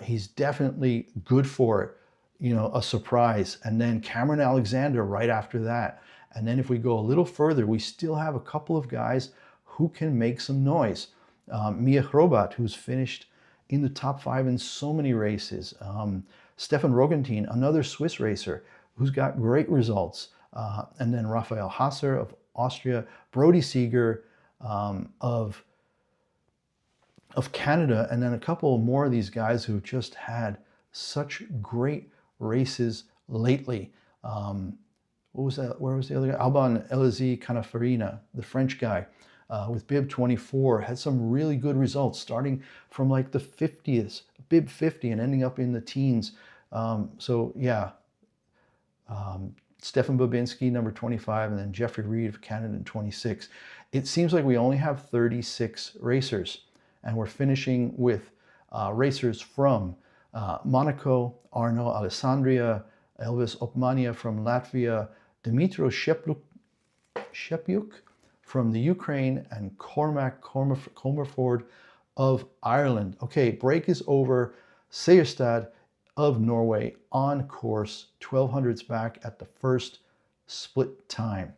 he's definitely good for it, you know, a surprise. And then Cameron Alexander right after that. And then if we go a little further, we still have a couple of guys who can make some noise. Mia Hrobat, who's finished in the top 5 in so many races. Stefan Rogentin, another Swiss racer who's got great results. And then Raphael Hasser of Austria, Brody Seeger of Canada, and then a couple more of these guys who've just had such great races lately. What was that? Where was the other guy? Alban Elizy Canafarina, the French guy, with bib 24, had some really good results, starting from like the 50th, bib 50, and ending up in the teens. So yeah, Stefan Babinski, number 25, and then Jeffrey Reed of Canada in 26. It seems like we only have 36 racers, and we're finishing with racers from Monaco, Arno Alessandria, Elvis Opmania from Latvia, Dimitro Shepyuk from the Ukraine, and Cormac Comerford of Ireland. Okay, break is over. Seierstad of Norway on course, 1200s back at the first split time.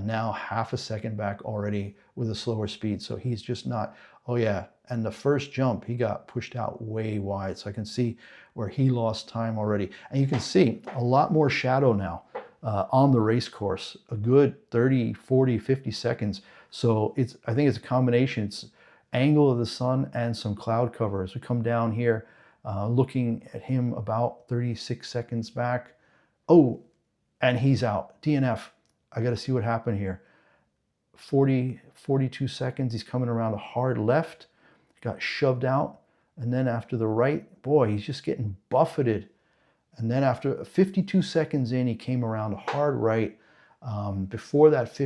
Now half a second back already with a slower speed. So he's just not, oh yeah. And the first jump, he got pushed out way wide. So I can see where he lost time already. And you can see a lot more shadow now on the race course, a good 30, 40, 50 seconds. So I think it's a combination. It's angle of the sun and some cloud cover. As we come down here, looking at him about 36 seconds back. Oh, and he's out. DNF. I got to see what happened here. 42 seconds. He's coming around a hard left. Got shoved out. And then after the right, boy, he's just getting buffeted. And then after 52 seconds in, he came around a hard right. Before that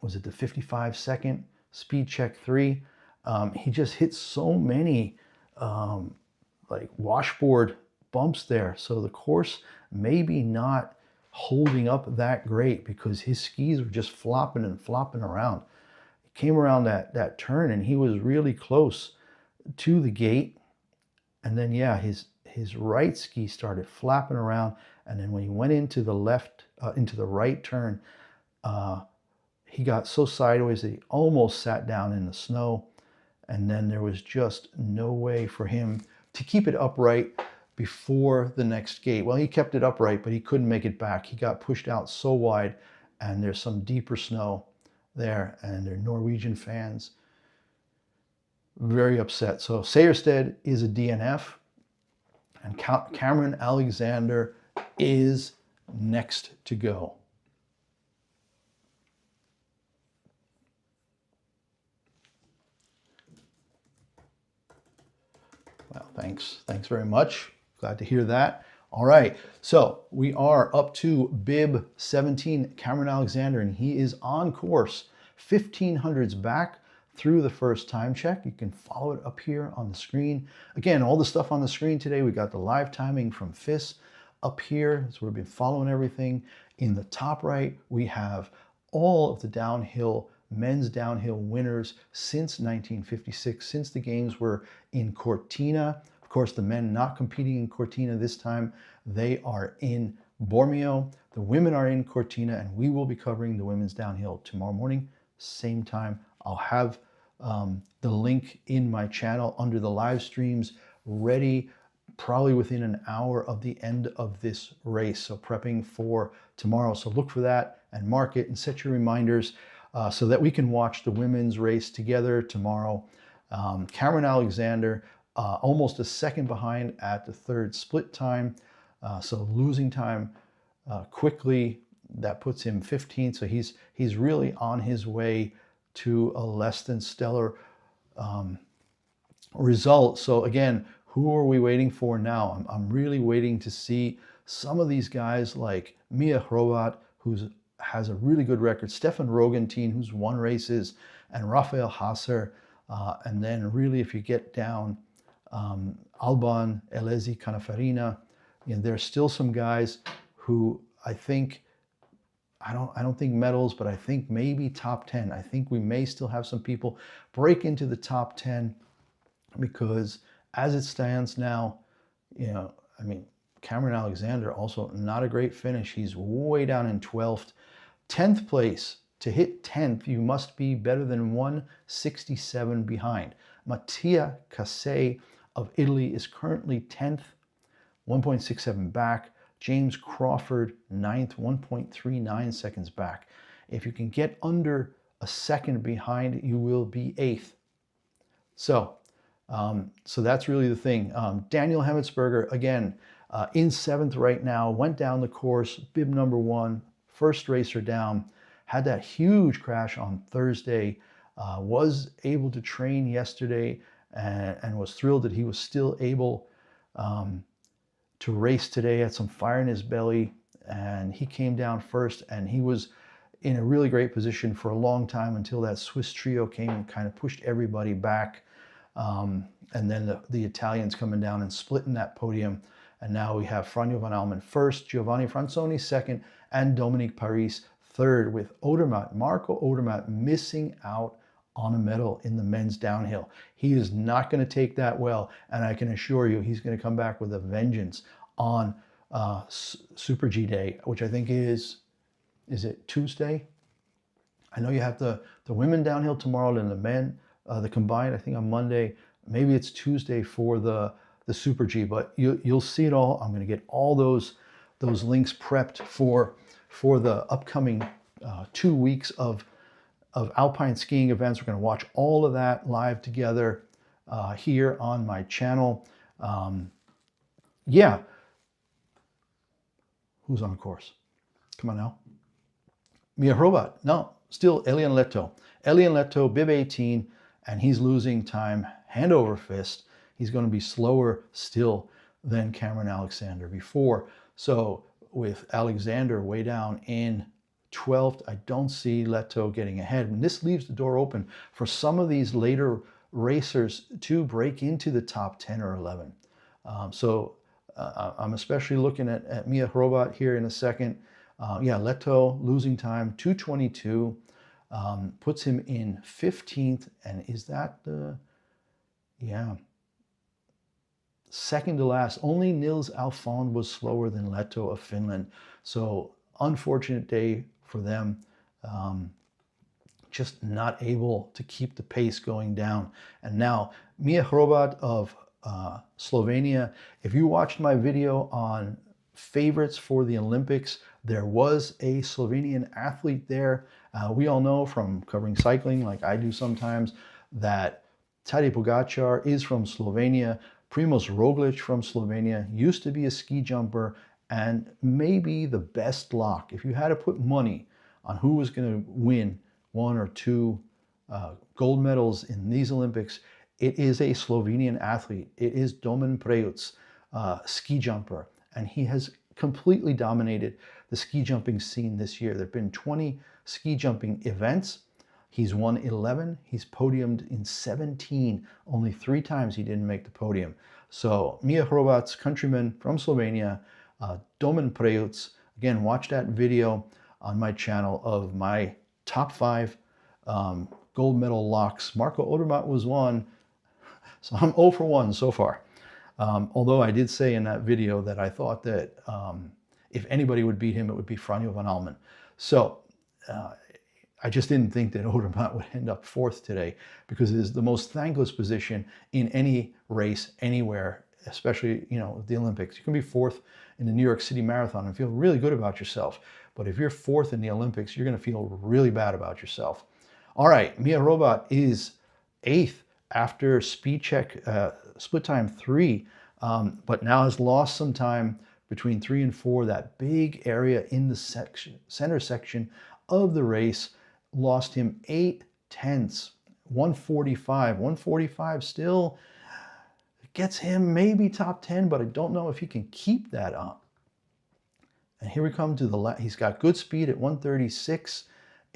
was it the 55 second speed check 3? He just hit so many like washboard bumps there. So the course maybe not holding up that great because his skis were just flopping and flopping around. He came around that turn and he was really close to the gate. And then, yeah, his right ski started flapping around. And then when he went into the right turn, he got so sideways that he almost sat down in the snow. And then there was just no way for him to keep it upright before the next gate. Well, he kept it upright, but he couldn't make it back. He got pushed out so wide, and there's some deeper snow there, and they're Norwegian fans very upset. So Seierstedt is a DNF, and Cameron Alexander is next to go. Well, thanks very much. Glad to hear that. All right, so we are up to bib 17, Cameron Alexander, and he is on course, 1500s back, through the first time check. You can follow it up here on the screen. Again, all the stuff on the screen today, we got the live timing from FIS up here. So we've been following everything. In the top right, we have all of the downhill, men's downhill winners since 1956, since the games were in Cortina. Of course, the men not competing in Cortina this time, they are in Bormio. The women are in Cortina, and we will be covering the women's downhill tomorrow morning, same time. I'll have the link in my channel under the live streams ready probably within an hour of the end of this race. So prepping for tomorrow. So look for that and mark it and set your reminders so that we can watch the women's race together tomorrow. Cameron Alexander, almost a second behind at the third split time. So losing time quickly, that puts him 15th. So he's really on his way to a less than stellar result. So again, who are we waiting for now? I'm really waiting to see some of these guys like Mia Hrovac, who has a really good record, Stefan Rogentin, who's won races, and Rafael Hasser. And then really, if you get down, Alban, Elezi, Canafarina, there's still some guys who I think, I don't think medals, but I think maybe top 10. I think we may still have some people break into the top 10 because as it stands now, I mean, Cameron Alexander also not a great finish. He's way down in 12th. 10th place. To hit 10th, you must be better than 167 behind. Mattia Cassé of Italy is currently 10th, 1.67 back. James Crawford, 9th, 1.39 seconds back. If you can get under a second behind, you will be 8th. So that's really the thing. Daniel Hemmetsberger, again, in 7th right now, went down the course, bib number 1, first racer down, had that huge crash on Thursday, was able to train yesterday and was thrilled that he was still able to race today, had some fire in his belly, and he came down first, and he was in a really great position for a long time until that Swiss trio came and kind of pushed everybody back. And then the Italians coming down and splitting that podium. And now we have Franjo von Allmen first, Giovanni Franzoni second, and Dominik Paris third, with Odermatt, Marco Odermatt, missing out on a medal in the men's downhill. He is not going to take that well, and I can assure you he's going to come back with a vengeance on Super G Day, which I think is it Tuesday? I know you have the women downhill tomorrow and the men, the combined, I think on Monday. Maybe it's Tuesday for the Super G, but you'll see it all. I'm going to get all those links prepped for the upcoming 2 weeks of alpine skiing events. We're going to watch all of that live together here on my channel. Yeah. Who's on course? Come on now. Mia Hrovac. No, still Elian Leto. Elian Leto, bib 18, and he's losing time hand over fist. He's going to be slower still than Cameron Alexander before. So with Alexander way down in 12th, I don't see Leto getting ahead. And this leaves the door open for some of these later racers to break into the top 10 or 11. I'm especially looking at Mia Hrovac here in a second. Yeah, Leto losing time, 2:22, puts him in 15th. And is that second to last? Only Nils Alfond was slower than Leto of Finland. So unfortunate day for them. Just not able to keep the pace going down. And now Mia Hrovac of Slovenia. If you watched my video on favorites for the Olympics, there was a Slovenian athlete there. We all know from covering cycling, like I do sometimes, that Tadej Pogačar is from Slovenia. Primož Roglič from Slovenia used to be a ski jumper, and maybe the best lock, if you had to put money on who was going to win 1 or 2 gold medals in these Olympics, it is a Slovenian athlete. It is Domen Preuc, ski jumper, and he has completely dominated the ski jumping scene this year. There have been 20 ski jumping events. He's won 11. He's podiumed in 17. Only 3 times he didn't make the podium. So Mia Hrobat's countryman from Slovenia, Dominik Paris. Again, watch that video on my channel of my top 5 gold medal locks. Marco Odermatt was one, so I'm 0 for 1 so far. Although I did say in that video that I thought that if anybody would beat him, it would be Franjo von Allmen. So I just didn't think that Odermatt would end up 4th today, because it is the most thankless position in any race anywhere, especially, you know, the Olympics. You can be 4th in the New York City Marathon and feel really good about yourself. But if you're 4th in the Olympics, you're going to feel really bad about yourself. All right, Mia Hrobat is 8th after speed check, split time 3, but now has lost some time between 3 and 4. That big area in the center section of the race lost him 8 tenths, 145. 145 still gets him maybe top 10, but I don't know if he can keep that up. And here we come to the he's got good speed at 136,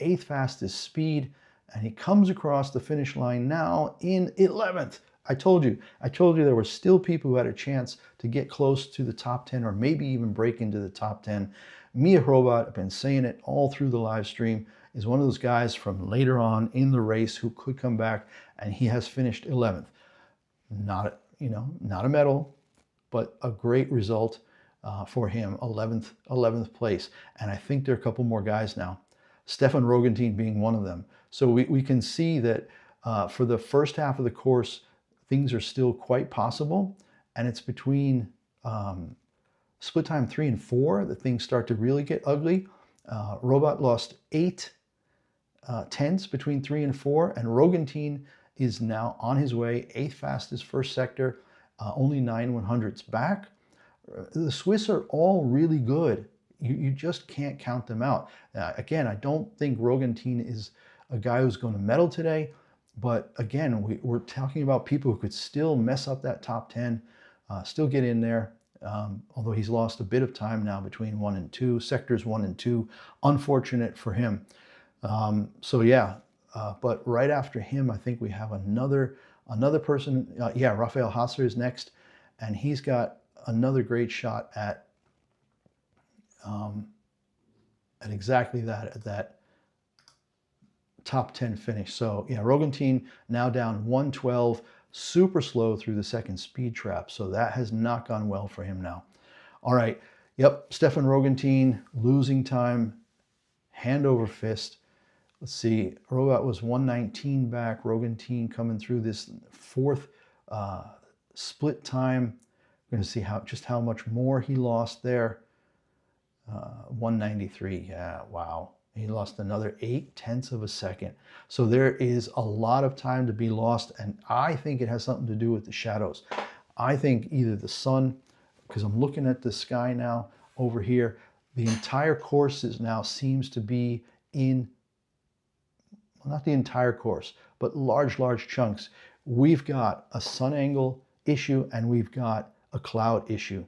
8th fastest speed, and he comes across the finish line now in 11th. I told you there were still people who had a chance to get close to the top 10 or maybe even break into the top 10. Mia Hrobat, I've been saying it all through the live stream, is one of those guys from later on in the race who could come back, and he has finished 11th. Not a medal, but a great result for him, 11th place. And I think there are a couple more guys now, Stefan Rogentin being one of them. So we can see that for the first half of the course, things are still quite possible. And it's between split time 3 and 4 that things start to really get ugly. Hrobat lost 8 tenths between 3 and 4, and Rogentin is now on his way, 8th fastest first sector, only 9/100ths back. The Swiss are all really good. You just can't count them out. Again, I don't think Rogentin is a guy who's going to medal today, but again, we're talking about people who could still mess up that top 10, still get in there, although he's lost a bit of time now between 1 and 2, sectors 1 and 2. Unfortunate for him. So yeah, but right after him, I think we have another person. Raphael Hasser is next, and he's got another great shot at exactly that, at that top 10 finish. So yeah, Rogentin now down 112, super slow through the second speed trap. So that has not gone well for him now. All right, yep, Stefan Rogentin losing time, hand over fist. Let's see, Hrobat was 119 back. Rogentin coming through this 4th split time. We're going to see just how much more he lost there. 193, yeah, wow. He lost another 8 tenths of a second. So there is a lot of time to be lost, and I think it has something to do with the shadows. I think either the sun, because I'm looking at the sky now over here, the entire course now seems to be in, well, not the entire course, but large chunks. We've got a sun angle issue and we've got a cloud issue.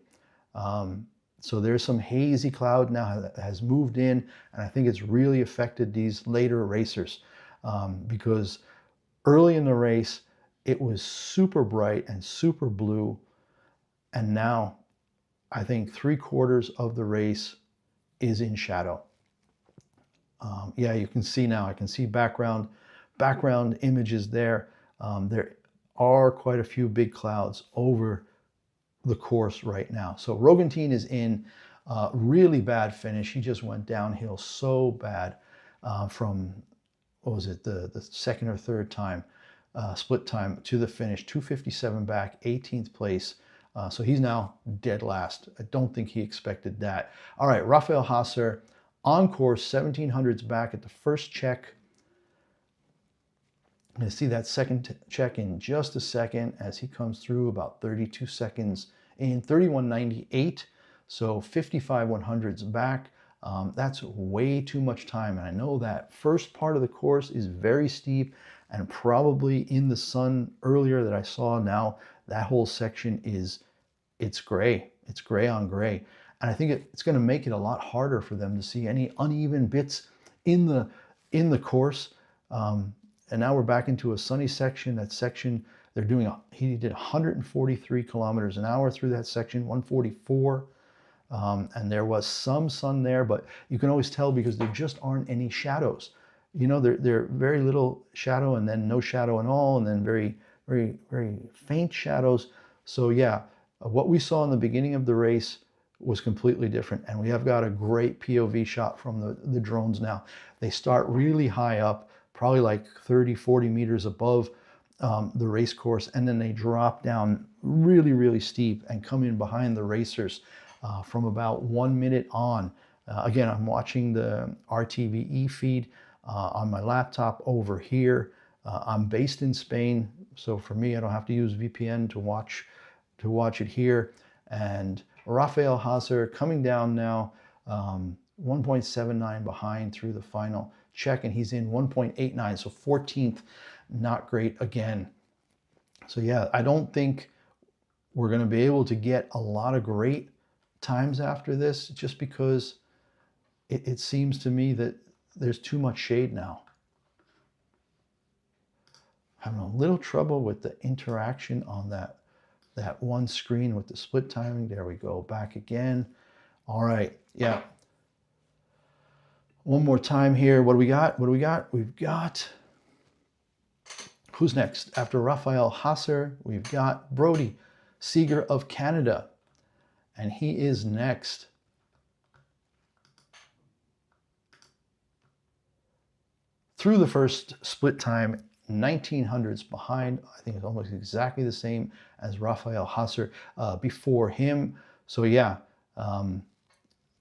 So there's some hazy cloud now that has moved in, and I think it's really affected these later racers because early in the race, it was super bright and super blue. And now I think 3/4 of the race is in shadow. Yeah, you can see now, I can see background images there. There are quite a few big clouds over the course right now. So Rogentin is in really bad finish. He just went downhill so bad from, what was it, the second or third time, split time to the finish, 257 back, 18th place. So he's now dead last. I don't think he expected that. All right, Raphael Hasser on course, 1700s back at the first check. I'm going to see that second check in just a second as he comes through about 32 seconds in, 31.98. So 55/100ths back. That's way too much time. And I know that first part of the course is very steep and probably in the sun earlier that I saw. Now that whole section it's gray. It's gray on gray. And I think it's going to make it a lot harder for them to see any uneven bits in the course. And now we're back into a sunny section. That section, he did 143 kilometers an hour through that section, 144. And there was some sun there, but you can always tell because there just aren't any shadows. You know, there very little shadow and then no shadow at all, and then very, very, very faint shadows. So yeah, what we saw in the beginning of the race was completely different. And we have got a great POV shot from the drones now. They start really high up, probably like 30, 40 meters above the race course, and then they drop down really, really steep and come in behind the racers from about 1 minute on. Again, I'm watching the RTVE feed on my laptop over here. I'm based in Spain, so for me, I don't have to use VPN to watch it here. And Rafael Haser coming down now, 1.79 behind through the final check, and he's in 1.89, so 14th, not great again. So yeah, I don't think we're going to be able to get a lot of great times after this, just because it seems to me that there's too much shade now. Having a little trouble with the interaction on that one screen with the split timing. There we go, back again. All right, yeah. One more time here. What do we got? What do we got? We've got, who's next? After Rafael Haser, we've got Brody Seeger of Canada, and he is next. Through the first split time, 1900s behind. I think it's almost exactly the same as Rafael Haser before him. So yeah,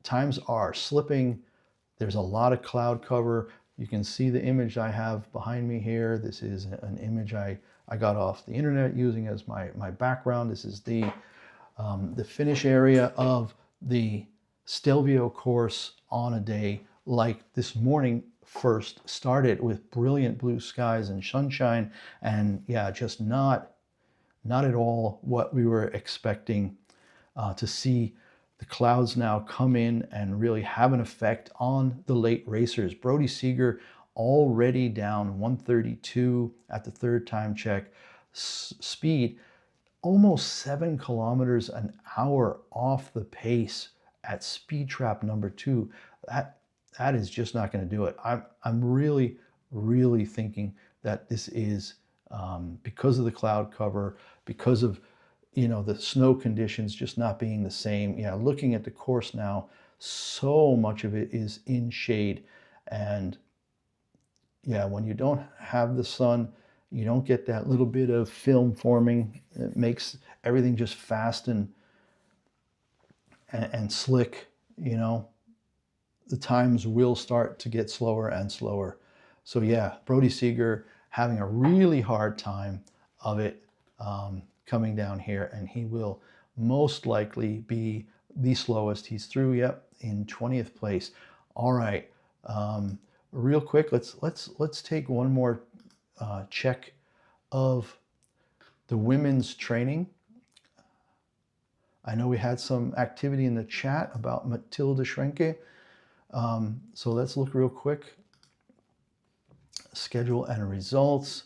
times are slipping. There's a lot of cloud cover. You can see the image I have behind me here. This is an image I got off the internet using as my background. This is the finish area of the Stelvio course on a day like this morning first started, with brilliant blue skies and sunshine, and yeah, just not at all what we were expecting to see. The clouds now come in and really have an effect on the late racers. Brody Seeger already down 132 at the third time check. Speed almost 7 kilometers an hour off the pace at speed trap number 2. That is just not going to do it. I'm really, really thinking that this is because of the cloud cover, because of, you know, the snow conditions just not being the same. Yeah, looking at the course now, so much of it is in shade. And yeah, when you don't have the sun, you don't get that little bit of film forming. It makes everything just fast and slick, you know. The times will start to get slower and slower. So yeah, Brody Seeger having a really hard time of it coming down here, and he will most likely be the slowest. He's through, yep, in 20th place. All right, real quick, let's take one more check of the women's training. I know we had some activity in the chat about Matilda Schrenke. So let's look real quick. Schedule and results.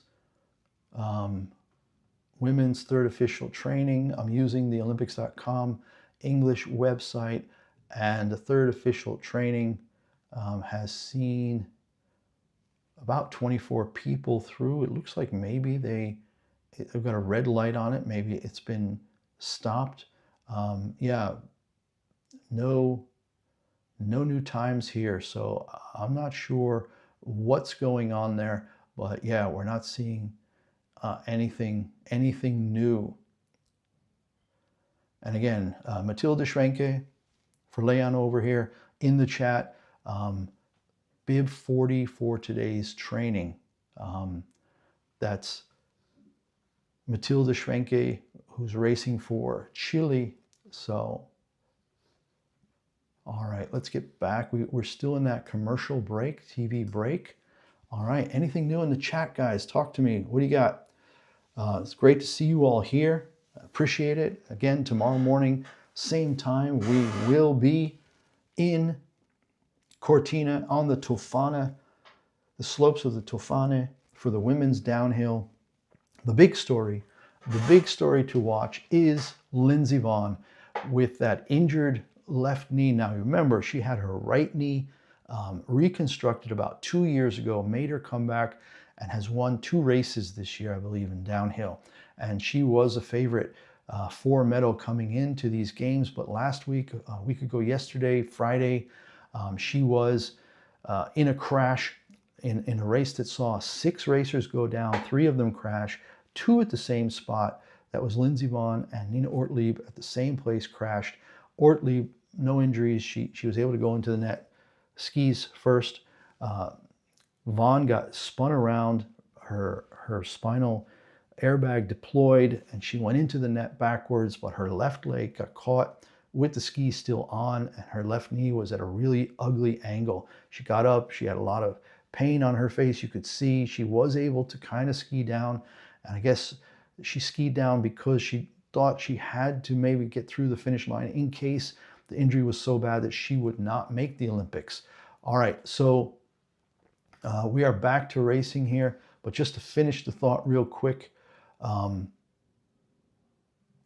Women's third official training. I'm using the Olympics.com English website, and the third official training has seen about 24 people through. It looks like maybe they've got a red light on it. Maybe it's been stopped. Yeah, no new times here, so I'm not sure what's going on there, but yeah, we're not seeing anything new. And again, Matilda Schrenke for Leon over here in the chat, bib 40 for today's training. That's Matilda Schrenke, who's racing for Chile. So all right, let's get back. We're still in that commercial break, TV break. All right, anything new in the chat, guys? Talk to me. What do you got? It's great to see you all here. Appreciate it. Again, tomorrow morning, same time, we will be in Cortina on the Tofane the slopes of the Tofane for the women's downhill. The big story to watch is Lindsey Vonn with that injured left knee. Now remember, she had her right knee reconstructed about 2 years ago, made her come back, and has won 2 races this year, I believe, in downhill. And she was a favorite for a medal coming into these games. But last week, a week ago yesterday, Friday, she was in a crash in a race that saw 6 racers go down, 3 of them crash, 2 at the same spot. That was Lindsey Vonn and Nina Ortlieb at the same place crashed. Ortlieb, no injuries. She was able to go into the net. Skis first. Vonn got spun around, her spinal airbag deployed, and she went into the net backwards, but her left leg got caught with the skis still on, and her left knee was at a really ugly angle. She got up, she had a lot of pain on her face. You could see she was able to kind of ski down, and I guess she skied down because she thought she had to maybe get through the finish line in case the injury was so bad that she would not make the Olympics. All right, so we are back to racing here, but just to finish the thought real quick,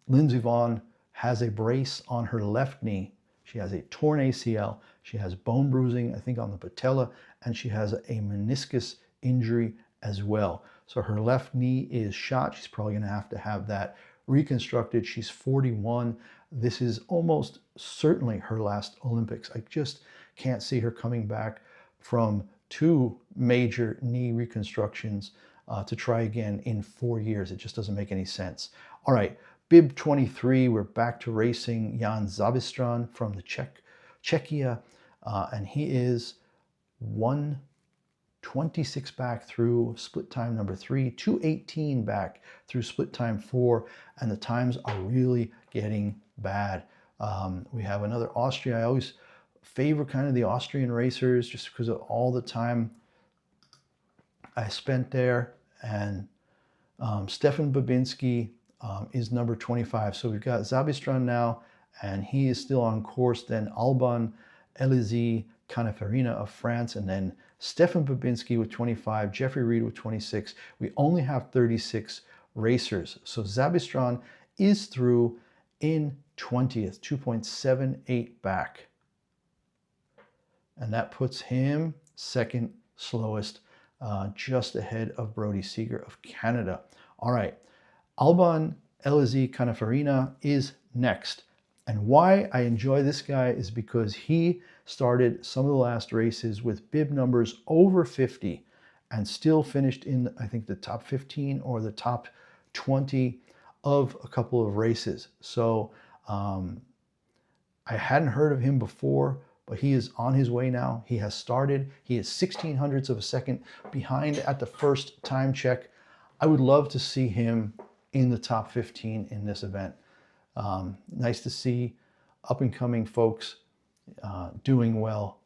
Lindsey Vonn has a brace on her left knee. She has a torn ACL. She has bone bruising, I think, on the patella, and she has a meniscus injury as well. So her left knee is shot. She's probably going to have that reconstructed. She's 41. This is almost certainly her last Olympics. I just can't see her coming back from 2 major knee reconstructions to try again in 4 years. It just doesn't make any sense. All right, bib 23, we're back to racing Jan Zabistran from the Czechia, and he is 1:26 back through split time number 3, 2:18 back through split time 4, and the times are really getting bad. We have another Austria. I always favor kind of the Austrian racers just because of all the time I spent there. And Stefan Babinski is number 25. So we've got Zabistran now, and he is still on course. Then Alban Elizy Canafarina of France, and then Stefan Babinski with 25, Jeffrey Reed with 26. We only have 36 racers. So Zabistran is through in 20th, 2.78 back. And that puts him second slowest, just ahead of Brody Seeger of Canada. All right, Alban Elizy Canafarina is next. And why I enjoy this guy is because he started some of the last races with bib numbers over 50 and still finished in, I think, the top 15 or the top 20 of a couple of races. So I hadn't heard of him before, but he is on his way now. He has started. He is 1600ths of a second behind at the first time check. I would love to see him in the top 15 in this event. Nice to see up-and-coming folks doing well.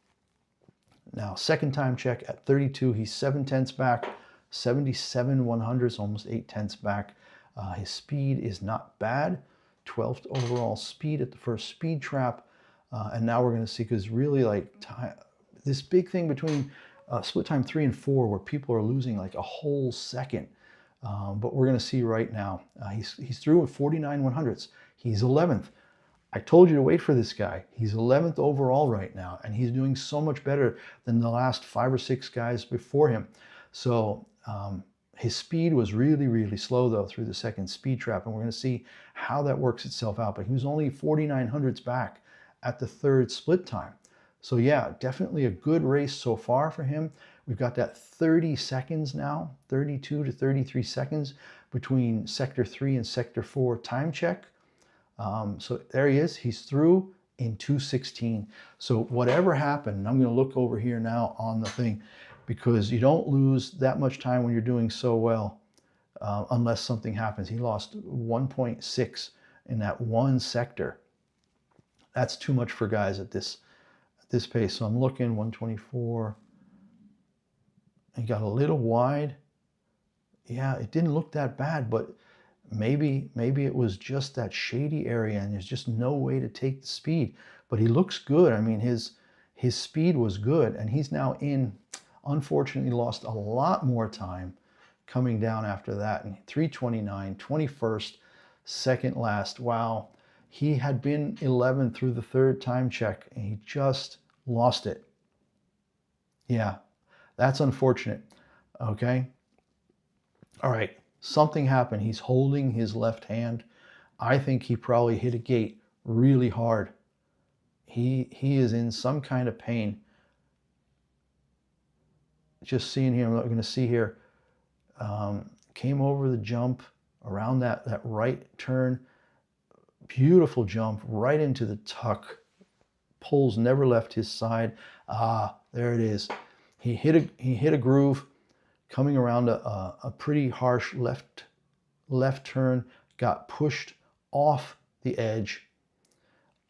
Now, second time check at 32, he's 7/10 back, 77 100ths, almost 8/10 back. His speed is not bad, 12th overall speed at the first speed trap. And now we're going to see, because really like this big thing between split time 3 and 4 where people are losing like a whole second. But we're going to see right now, he's through with 49 100ths. He's 11th. I told you to wait for this guy. He's 11th overall right now, and he's doing so much better than the last 5 or 6 guys before him. So his speed was really, really slow, though, through the second speed trap, and we're going to see how that works itself out. But he was only 49 100ths back at the third split time. So yeah, definitely a good race so far for him. We've got that 30 seconds now, 32 to 33 seconds between sector 3 and sector 4 time check. So there he is. He's through in 2:16. So whatever happened, I'm going to look over here now on the thing, because you don't lose that much time when you're doing so well unless something happens. He lost 1.6 in that one sector. That's too much for guys at this pace. So I'm looking 124. He got a little wide. Yeah, it didn't look that bad, but maybe it was just that shady area and there's just no way to take the speed. But he looks good. I mean, his speed was good, and he's now in unfortunately lost a lot more time coming down after that. And 3:29, 21st, second last. Wow. He had been 11th through the third time check, and he just lost it. Yeah, that's unfortunate. Okay. All right. Something happened. He's holding his left hand. I think he probably hit a gate really hard. He is in some kind of pain. Just seeing here, I'm going to see here, came over the jump around that right turn. Beautiful jump right into the tuck. Poles never left his side. Ah, there it is. He hit a groove coming around a pretty harsh left turn, got pushed off the edge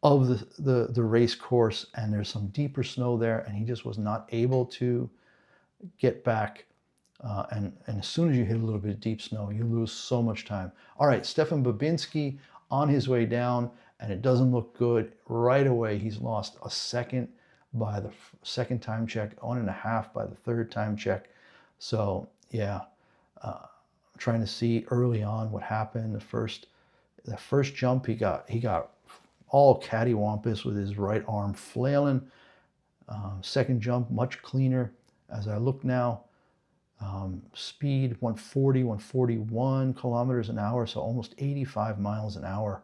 of the race course, and there's some deeper snow there, and he just was not able to get back. And as soon as you hit a little bit of deep snow, you lose so much time. All right, Stefan Babinski on his way down, and it doesn't look good. Right away, he's lost a second by the second time check, 1.5 by the third time check. So yeah, I'm trying to see early on what happened. The first jump, he got all cattywampus with his right arm flailing. Second jump, much cleaner. As I look now, speed 140, 141 kilometers an hour, so almost 85 miles an hour.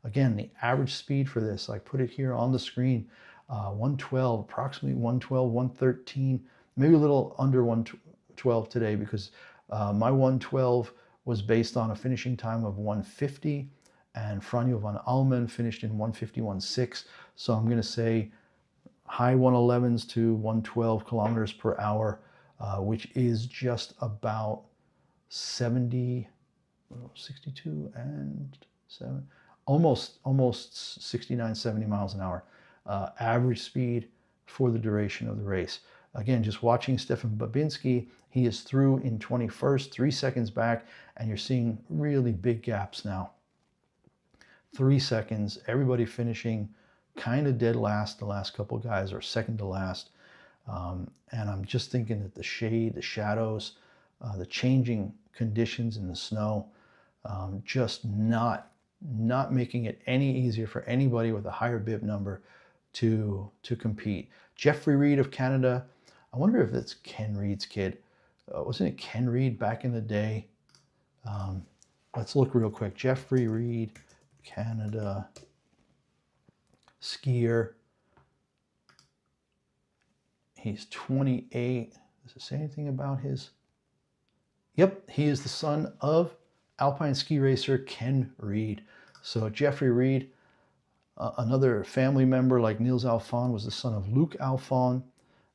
Again, the average speed for this, I put it here on the screen, 112, approximately 112, 113, maybe a little under 112 today, because my 112 was based on a finishing time of 150, and Franjo von Allmen finished in 151.6. So I'm going to say high 111s to 112 kilometers per hour, which is just about 62 and 7, almost 69, 70 miles an hour. Average speed for the duration of the race. Again, just watching Stefan Babinski, he is through in 21st, 3 seconds back, and you're seeing really big gaps now. 3 seconds, everybody finishing kind of dead last. The last couple guys are second to last. And I'm just thinking that the shade, the shadows, the changing conditions in the snow, just not making it any easier for anybody with a higher bib number to compete. Jeffrey Reed of Canada, I wonder if it's Ken Reed's kid. Wasn't it Ken Reed back in the day? Let's look real quick. Jeffrey Reed, Canada, skier. He's 28. Does it say anything about his? Yep, he is the son of Alpine ski racer Ken Reed. So Jeffrey Reed, another family member like Nils Alphon, was the son of Luc Alphon.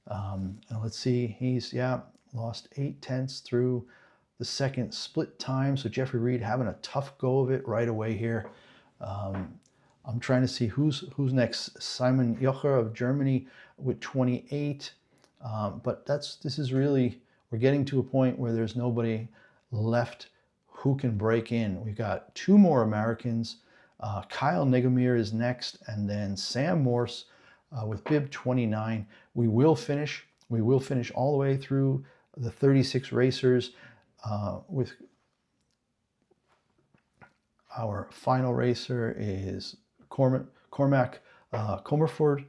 And let's see, he's, lost 8/10 through the second split time. So Jeffrey Reed having a tough go of it right away here. I'm trying to see who's next. Simon Jocher of Germany with 28. But this is really, we're getting to a point where there's nobody left who can break in. We've got 2 more Americans. Kyle Negomir is next, and then Sam Morse with bib 29. We will finish all the way through the 36 racers with our final racer is Cormac Comerford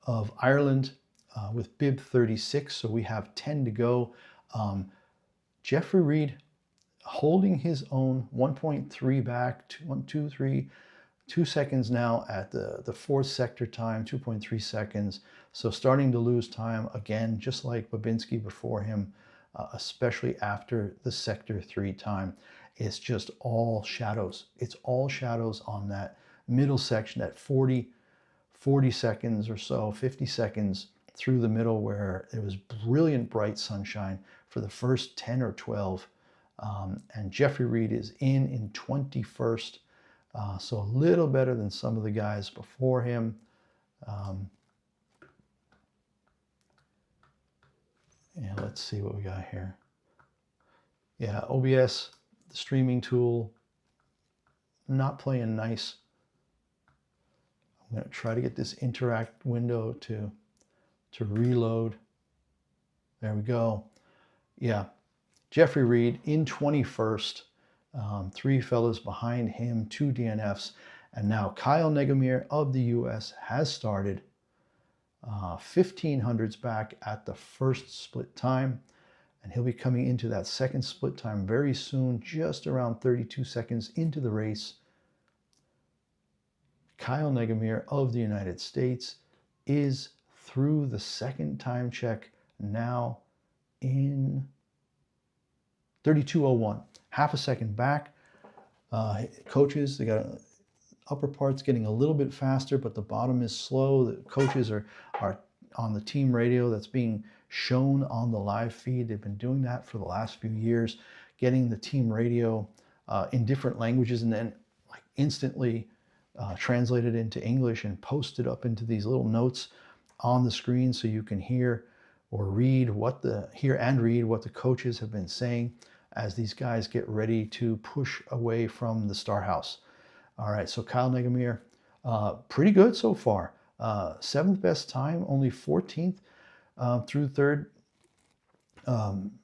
of Ireland with bib 36. So we have 10 to go. Jeffrey Reed holding his own, 1.3 back, 2 seconds now at the fourth sector time, 2.3 seconds. So starting to lose time again, just like Babinski before him, especially after the sector 3 time. It's just all shadows. It's all shadows on that middle section, that 40 seconds or so, 50 seconds through the middle, where it was brilliant bright sunshine for the first 10 or 12. And Jeffrey Reed is in 21st. So a little better than some of the guys before him. Yeah, let's see what we got here. Yeah, OBS, the streaming tool, not playing nice. I'm going to try to get this interact window to reload. There we go. Yeah, Jeffrey Reed in 21st. Three fellas behind him, two DNFs. And now Kyle Negamir of the US has started 1500s back at the first split time. And he'll be coming into that second split time very soon, just around 32 seconds into the race. Kyle Negamir of the United States is through the second time check now in 32:01, half a second back. Coaches, they got upper parts getting a little bit faster, but the bottom is slow. The coaches are on the team radio that's being shown on the live feed. They've been doing that for the last few years, getting the team radio in different languages and then like instantly translated into English and posted up into these little notes on the screen so you can hear or read what the coaches have been saying as these guys get ready to push away from the start house. All right, so Kyle Negamir, pretty good so far. Seventh best time, only 14th through third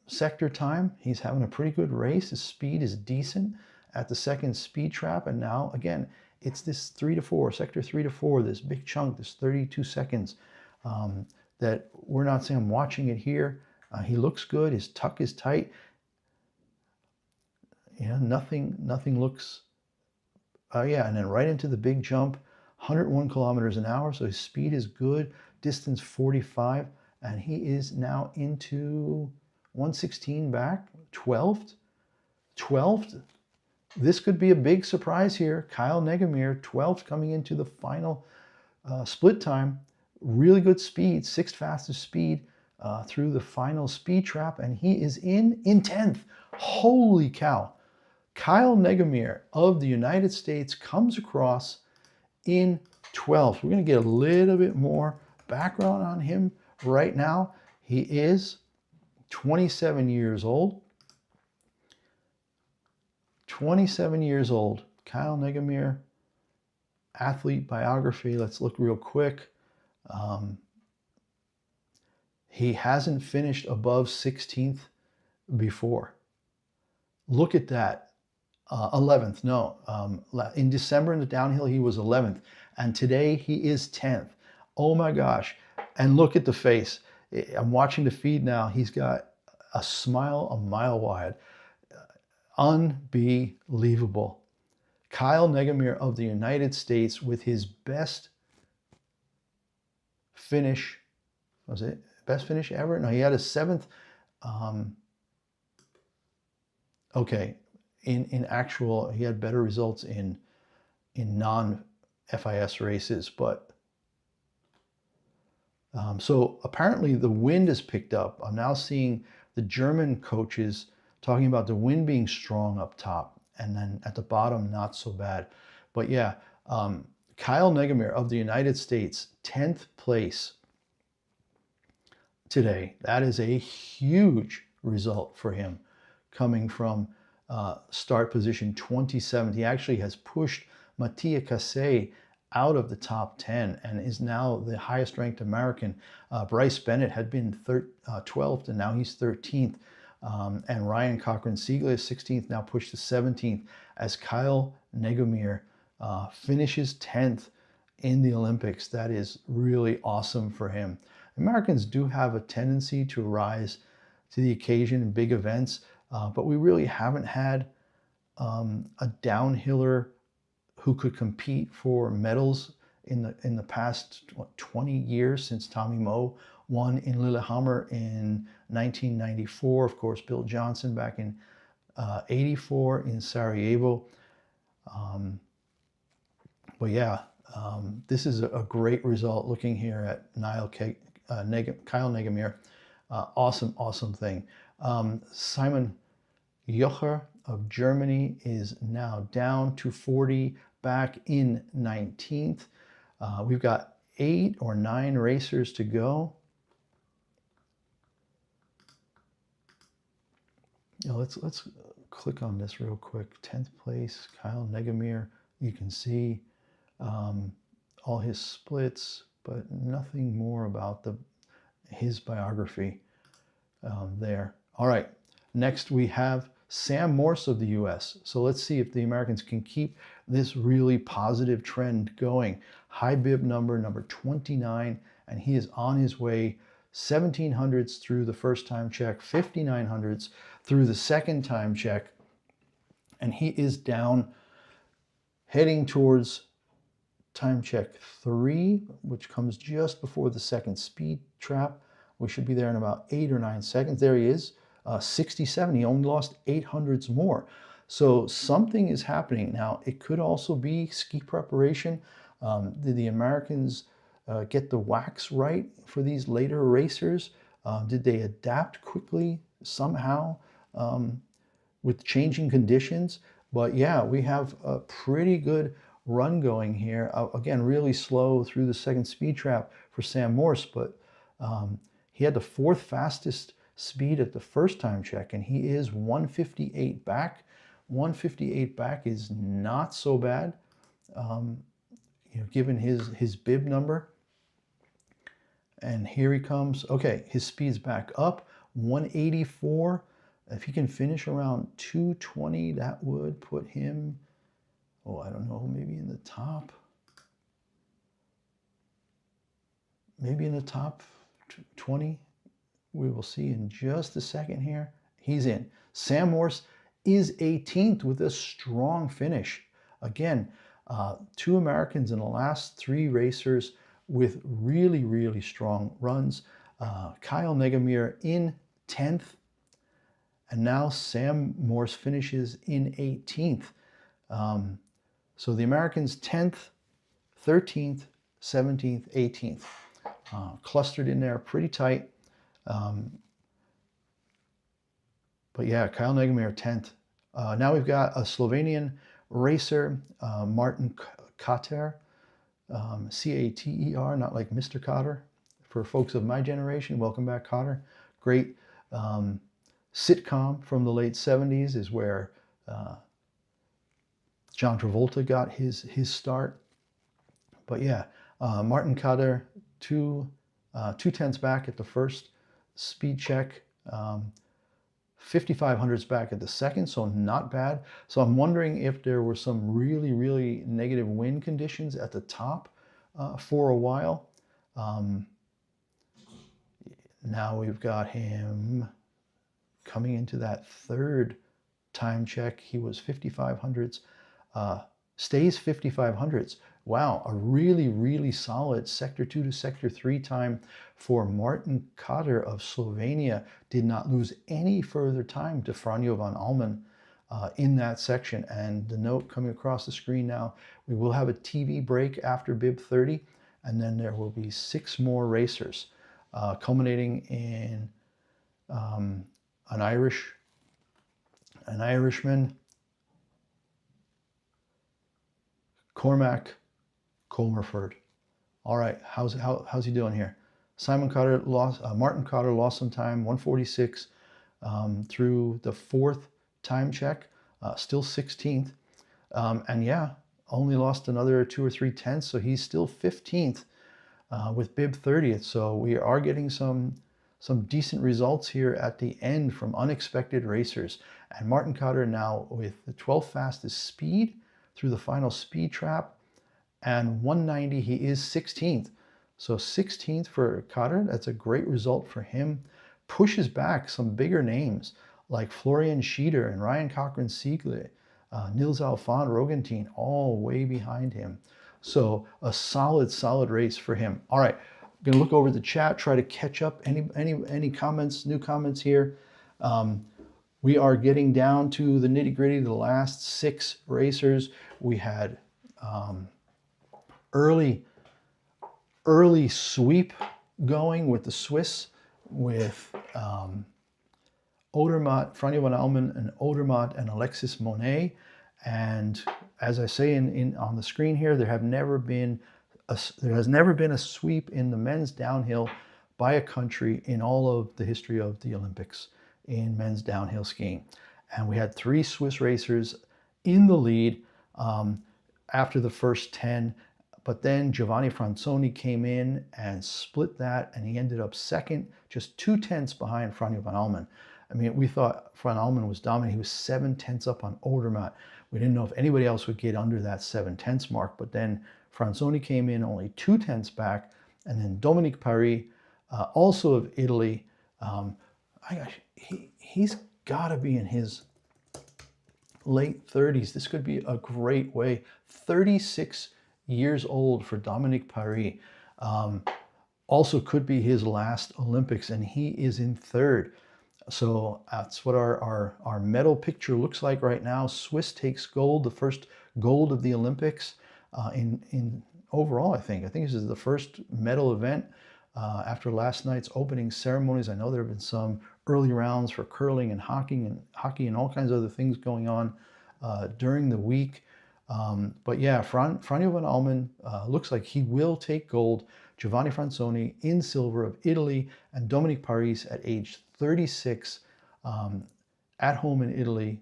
sector time. He's having a pretty good race. His speed is decent at the second speed trap. And now, again, it's this 3 to 4, sector 3 to 4, this big chunk, this 32 seconds that we're not saying. I'm watching it here. He looks good. His tuck is tight. Yeah, nothing looks, yeah, and then right into the big jump, 101 kilometers an hour. So his speed is good, distance 45, and he is now into 116 back, 12th. This could be a big surprise here. Kyle Negamir, 12th coming into the final split time. Really good speed, sixth fastest speed through the final speed trap, and he is in 10th. Holy cow. Kyle Negamir of the United States comes across in 12th. We're going to get a little bit more background on him right now. He is 27 years old. 27 years old. Kyle Negamir, athlete biography. Let's look real quick. He hasn't finished above 16th before. Look at that. 11th, no. In December in the downhill, he was 11th. And today he is 10th. Oh my gosh. And look at the face. I'm watching the feed now. He's got a smile a mile wide. Unbelievable. Kyle Negamir of the United States with his best finish. Was it best finish ever? No, he had a 7th. Okay. In actual, he had better results in non-FIS races, but so apparently the wind has picked up. I'm now seeing the German coaches talking about the wind being strong up top, and then at the bottom not so bad. But yeah, Kyle Negamir of the United States, 10th place today. That is a huge result for him, coming from start position 27th. He actually has pushed Mattia Cassé out of the top 10 and is now the highest ranked American. Bryce Bennett had been 12th and now he's 13th. And Ryan Cochran-Siegler is 16th, now pushed to 17th as Kyle Negamir finishes 10th in the Olympics. That is really awesome for him. Americans do have a tendency to rise to the occasion in big events, but we really haven't had a downhiller who could compete for medals in the past 20 years since Tommy Moe won in Lillehammer in 1994. Of course, Bill Johnson back in 84 in Sarajevo. But yeah, this is a great result. Looking here at Kyle Negamir, awesome thing. Simon Jocher of Germany is now down to 40, back in 19th. We've got 8 or 9 racers to go. Let's click on this real quick. 10th place, Kyle Negamir. You can see all his splits, but nothing more about his biography. there. All right, next we have Sam Morse of the US. So let's see if the Americans can keep this really positive trend going. High bib number 29, and he is on his way. 1700s through the first time check, 5900s through the second time check, and he is down heading towards time check 3, which comes just before the second speed trap. We should be there in about 8 or 9 seconds. There he is, 67. He only lost 800s more. So something is happening. Now, it could also be ski preparation. Did the Americans get the wax right for these later racers? Did they adapt quickly somehow with changing conditions? But yeah, we have a pretty good run going here. Again, really slow through the second speed trap for Sam Morse, but he had the 4th fastest speed at the first time check, and he is 158 back. 158 back is not so bad, given his bib number. And here he comes. Okay, his speed's back up, 184. If he can finish around 220, that would put him, I don't know, maybe in the top. Maybe in the top 20. We will see in just a second here. He's in. Sam Morse is 18th with a strong finish. Again, 2 Americans in the last 3 racers with really, really strong runs. Kyle Negamir in 10th, and now Sam Morse finishes in 18th. So the Americans 10th, 13th, 17th, 18th, clustered in there pretty tight. But yeah, Kyle Negamir 10th. Now we've got a Slovenian racer, Martin Kater, Cater, not like Mr. Cotter. For folks of my generation, welcome back, Cotter. Great sitcom from the late 70s is where John Travolta got his start. But yeah, Martin Kader, 2/10 back at the first speed check, 5500s back at the second, so not bad. So I'm wondering if there were some really, really negative wind conditions at the top for a while. Now we've got him coming into that third time check. He was 5500s, stays 5500s. Wow, a really, really solid Sector 2 to Sector 3 time for Martin Kater of Slovenia. Did not lose any further time to Franjo von Allmen in that section. And the note coming across the screen now, we will have a TV break after bib 30, and then there will be 6 more racers, culminating in an Irishman, Cormac Comerford. All right, how's he doing here? Martin Kater lost some time, 146 through the 4th time check, still 16th, and yeah, only lost another 2 or 3 tenths, so he's still 15th with bib 30th. So we are getting some decent results here at the end from unexpected racers. And Martin Kater now with the 12th fastest speed through the final speed trap, and 190, he is 16th. So 16th for Kater, that's a great result for him. Pushes back some bigger names like Florian Schieder and Ryan Cochran-Siegle, Nils Alfon Rogentin, all way behind him. So a solid race for him. All right, I'm gonna look over the chat, try to catch up. Any comments, new comments here? We are getting down to the nitty-gritty, the last 6 racers. We had early sweep going with the Swiss, with Odermatt, Franjo von Allmen, and Odermatt and Alexis Monet. And as I say on the screen here, there has never been a sweep in the men's downhill by a country in all of the history of the Olympics in men's downhill skiing. And we had 3 Swiss racers in the lead after the first 10, But then Giovanni Franzoni came in and split that, and he ended up second, just 2/10 behind Franjo von Allmen. I mean, we thought von Allmen was dominant. He was 7/10 up on Odermatt. We didn't know if anybody else would get under that 7/10 mark, but then Franzoni came in only 2/10 back, and then Dominik Paris, also of Italy, he's got to be in his late 30s. This could be a great way. 36 years old for Dominik Paris. Also could be his last Olympics, and he is in third. So that's what our medal picture looks like right now. Swiss takes gold, the first gold of the Olympics in overall, I think. I think this is the first medal event after last night's opening ceremonies. I know there have been some early rounds for curling and hockey and all kinds of other things going on during the week. But yeah, Franjo von Allmen looks like he will take gold. Giovanni Franzoni in silver of Italy, and Dominik Paris at age 36 at home in Italy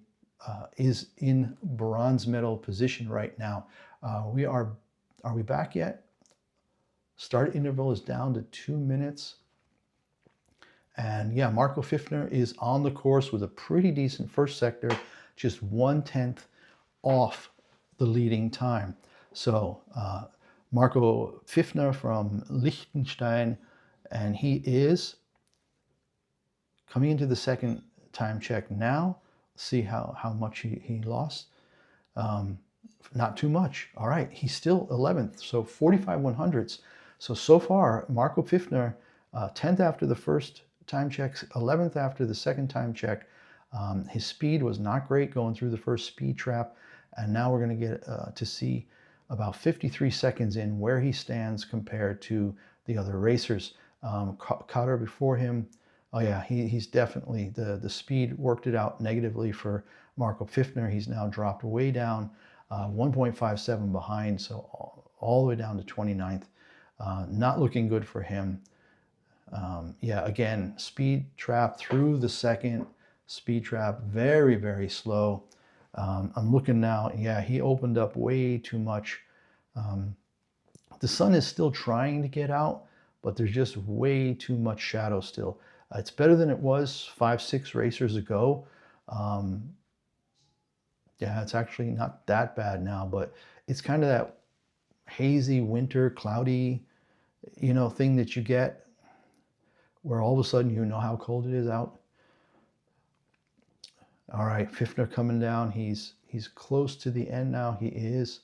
is in bronze medal position right now. Are we back yet? Start interval is down to 2 minutes. And yeah, Marco Pfiffner is on the course with a pretty decent first sector, just 1/10 off the leading time. So Marco Pfiffner from Liechtenstein, and he is coming into the second time check now. See how much he lost. Not too much. All right, he's still 11th, so 45 100ths. So far, Marco Pfiffner, 10th after the first time checks, 11th after the second time check. His speed was not great going through the first speed trap, and now we're going to get to see about 53 seconds in where he stands compared to the other racers. Cotter before him. Oh yeah, he's definitely, the speed worked it out negatively for Marco Pfiffner. He's now dropped way down, 1.57 behind, so all the way down to 29th. Not looking good for him. Yeah, again, speed trap through the second speed trap, very, very slow. I'm looking now, yeah, he opened up way too much. The sun is still trying to get out, but there's just way too much shadow still. It's better than it was 5-6 racers ago. Yeah, it's actually not that bad now, but it's kind of that hazy winter, cloudy, thing that you get where all of a sudden you know how cold it is out. All right, Pfiffner coming down. He's close to the end now. He is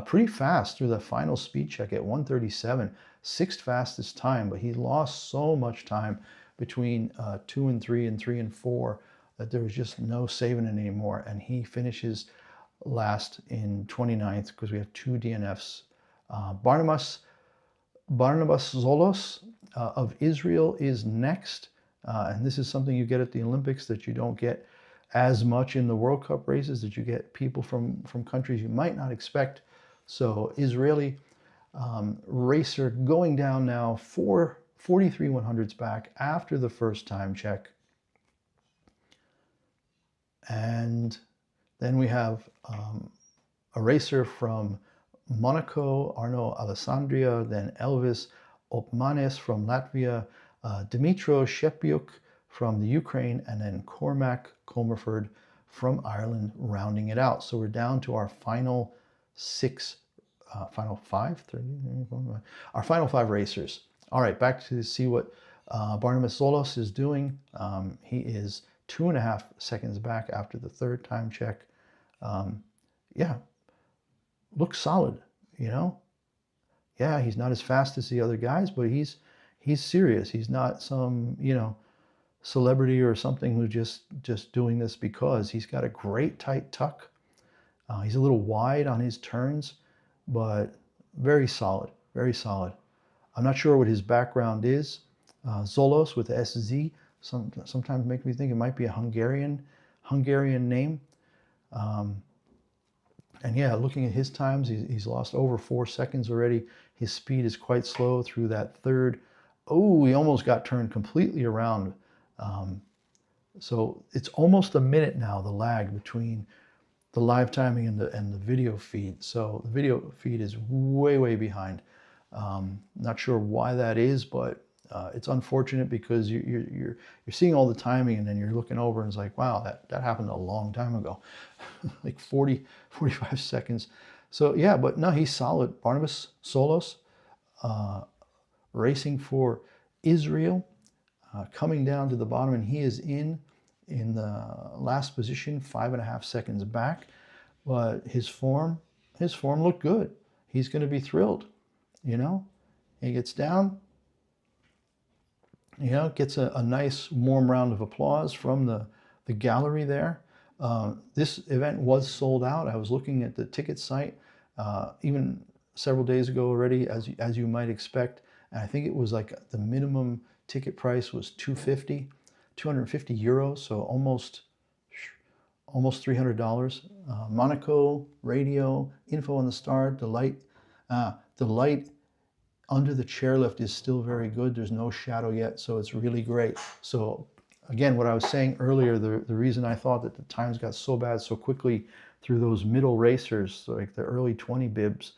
pretty fast through the final speed check at 1:37, sixth fastest time, but he lost so much time between 2 and 3 and 3 and 4 that there was just no saving it anymore. And he finishes last in 29th because we have 2 DNFs. Barnabas Zolos of Israel is next. And this is something you get at the Olympics that you don't get as much in the World Cup races, that you get people from countries you might not expect. So Israeli racer going down now, 43 100ths back after the first time check. And then we have a racer from Monaco, Arno Alessandria, then Elvis Opmanes from Latvia, Dimitro Shepiuk from the Ukraine, and then Cormac Comerford from Ireland rounding it out. So we're down to our final our final 5 racers. All right, back to see what Barnabas Zolos is doing. He is 2.5 seconds back after the third time check. Yeah, looks solid, Yeah, he's not as fast as the other guys, but he's serious. He's not some, celebrity or something who's just doing this because. He's got a great tight tuck. He's a little wide on his turns, but very solid, very solid. I'm not sure what his background is. Zolos with SZ sometimes make me think it might be a Hungarian name. And yeah, looking at his times, he's lost over 4 seconds already. His speed is quite slow through that third. Oh, he almost got turned completely around. So it's almost a minute now, the lag between the live timing and the video feed. So the video feed is way behind. Not sure why that is, but it's unfortunate because you're seeing all the timing, and then you're looking over and it's like, wow, that happened a long time ago, like 45 seconds. So yeah, but no, he's solid. Barnabas Solos, racing for Israel, coming down to the bottom, and he is in the last position, 5.5 seconds back. But his form looked good. He's going to be thrilled, you know. He gets down, you know, gets a nice warm round of applause from the gallery there. This event was sold out. I was looking at the ticket site even several days ago already, as you might expect. And I think it was like the minimum ticket price was 250 euros, so almost $300. Monaco radio, info on the start, the light under the chairlift is still very good. There's no shadow yet, so it's really great. So again, what I was saying earlier, the reason I thought that the times got so bad so quickly through those middle racers, like the early 20 bibs,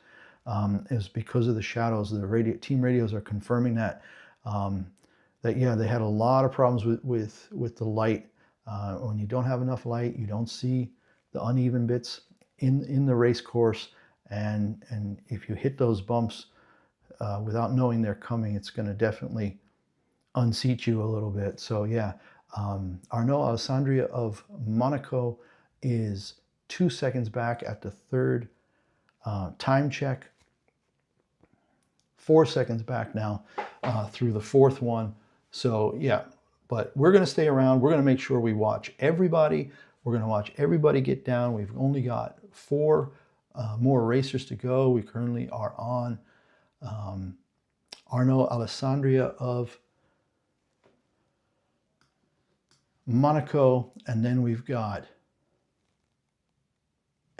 is because of the shadows. The team radios are confirming that. Yeah, they had a lot of problems with the light. When you don't have enough light, you don't see the uneven bits in the race course, and if you hit those bumps without knowing they're coming, it's going to definitely unseat you a little bit. So yeah, Arnaud Alessandria of Monaco is 2 seconds back at the third time check. 4 seconds back now through the fourth one. So yeah, but we're going to stay around. We're going to make sure we watch everybody. We're going to watch everybody get down. We've only got 4 more racers to go. We currently are on Arnaud Alessandria of Monaco, and then we've got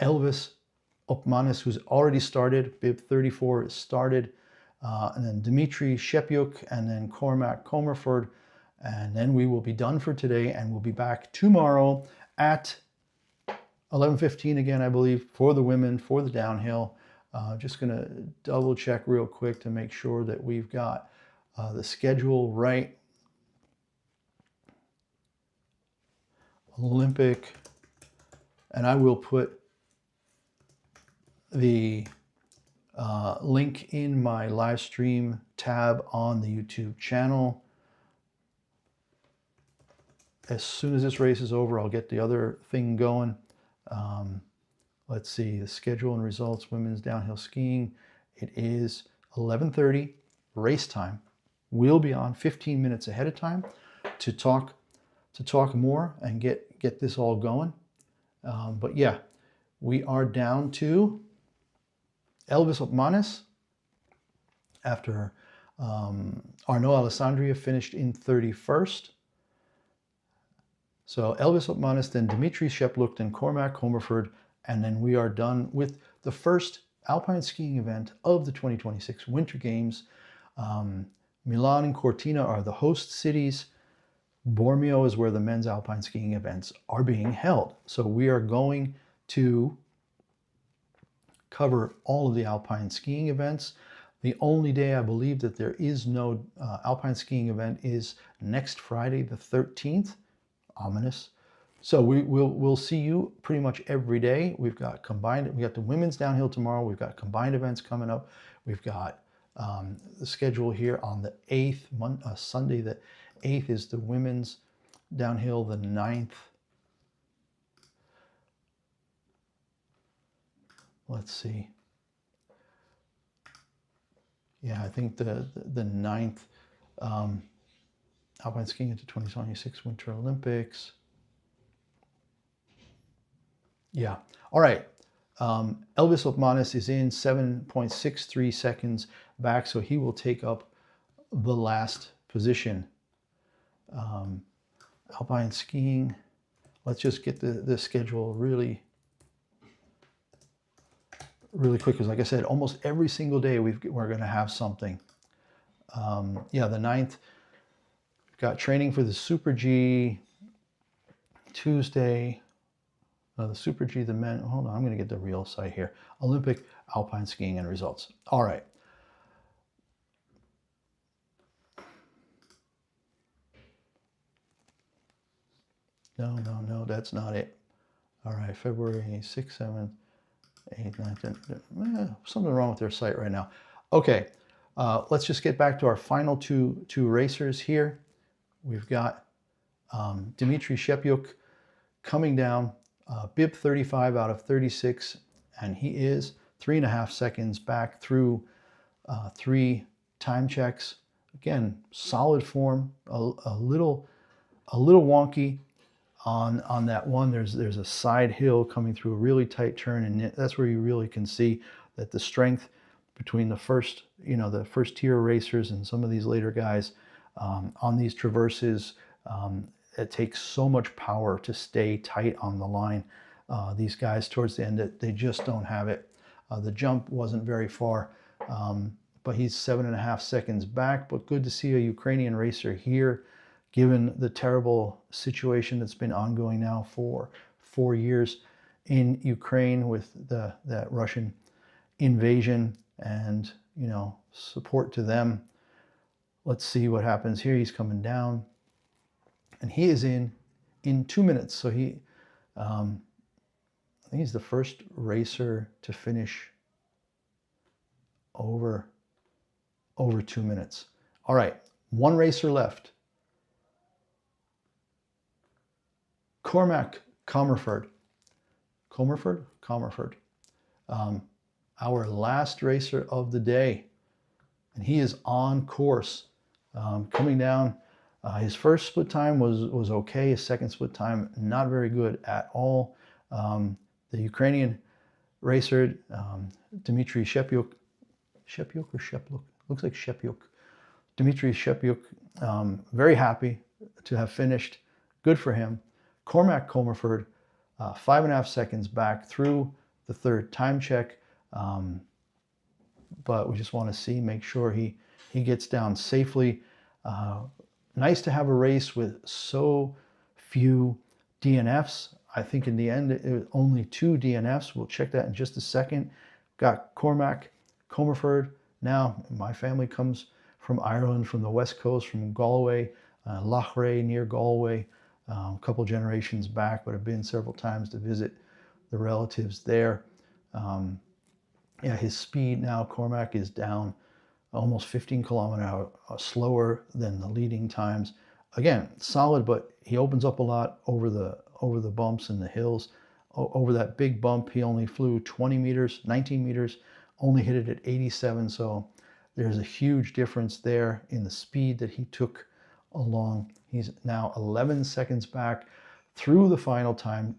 Elvis Opmanis, who's already started. Bib 34 is started. And then Dimitri Shepyuk, and then Cormac Comerford. And then we will be done for today, and we'll be back tomorrow at 11:15 again, I believe, for the women, for the downhill. Just going to double check real quick to make sure that we've got the schedule right. Olympic, and I will put the link in my live stream tab on the YouTube channel. As soon as this race is over, I'll get the other thing going. Let's see, the schedule and results, women's downhill skiing. It is 11:30 race time. We'll be on 15 minutes ahead of time to talk more and get this all going. But yeah, we are down to Elvis Opmanis after Arnaud Alessandria finished in 31st. So Elvis Opmanis, then Dimitri Shepyuk, then Cormac Comerford, and then we are done with the first alpine skiing event of the 2026 Winter Games. Milan and Cortina are the host cities. Bormio is where the men's alpine skiing events are being held. So we are going to cover all of the alpine skiing events. The only day I believe that there is no alpine skiing event is next Friday, the 13th. Ominous. So we'll see you pretty much every day. We've got the women's downhill tomorrow. We've got combined events coming up. We've got the schedule here on the 8th, Sunday the 8th is the women's downhill, the 9th. Let's see. Yeah, I think the 9th, alpine skiing into 2026 Winter Olympics. Yeah. All right. Elvis Opmanis is in 7.63 seconds back, so he will take up the last position. Alpine skiing. Let's just get the schedule really quick, because like I said, almost every single day we're going to have something. Yeah, the 9th, we've got training for the Super G Tuesday. The Super G, the men. Hold on, I'm going to get the real site here. Olympic Alpine Skiing and results. All right. No, that's not it. All right, February 6th, 7th, 8th, 9th, 10th. Something wrong with their site right now. Okay, let's just get back to our final two racers here. We've got Dmitry Shepyuk coming down, bib 35 out of 36, and he is 3.5 seconds back through 3 time checks. Again, solid form, a little wonky on that one. There's a side hill coming through a really tight turn, and that's where you really can see that the strength between the first tier racers and some of these later guys on these traverses. It takes so much power to stay tight on the line. These guys towards the end, they just don't have it. The jump wasn't very far, but he's 7.5 seconds back. But good to see a Ukrainian racer here, given the terrible situation that's been ongoing now for 4 years in Ukraine with that Russian invasion, and support to them. Let's see what happens here. He's coming down, and he is in 2 minutes. So I think he's the first racer to finish over 2 minutes. All right, one racer left. Cormac Comerford. Our last racer of the day, and he is on course, coming down. His first split time was okay. His second split time, not very good at all. The Ukrainian racer, Dmitry Shepyuk, looks like Shepyuk. Dmitry Shepyuk, very happy to have finished. Good for him. Cormac Comerford, 5.5 seconds back through the 3rd time check. But we just want to make sure he gets down safely. Nice to have a race with so few DNFs. I think in the end, it was only 2 DNFs. We'll check that in just a second. Got Cormac Comerford. Now, my family comes from Ireland, from the west coast, from Galway, Loughrea near Galway, a couple generations back, but I've been several times to visit the relatives there. His speed now, Cormac, is down almost 15 kilometers an hour slower than the leading times. Again, solid, but he opens up a lot over the bumps and the hills. Over that big bump, he only flew 19 meters, only hit it at 87. So there's a huge difference there in the speed that he took along. He's now 11 seconds back through the final time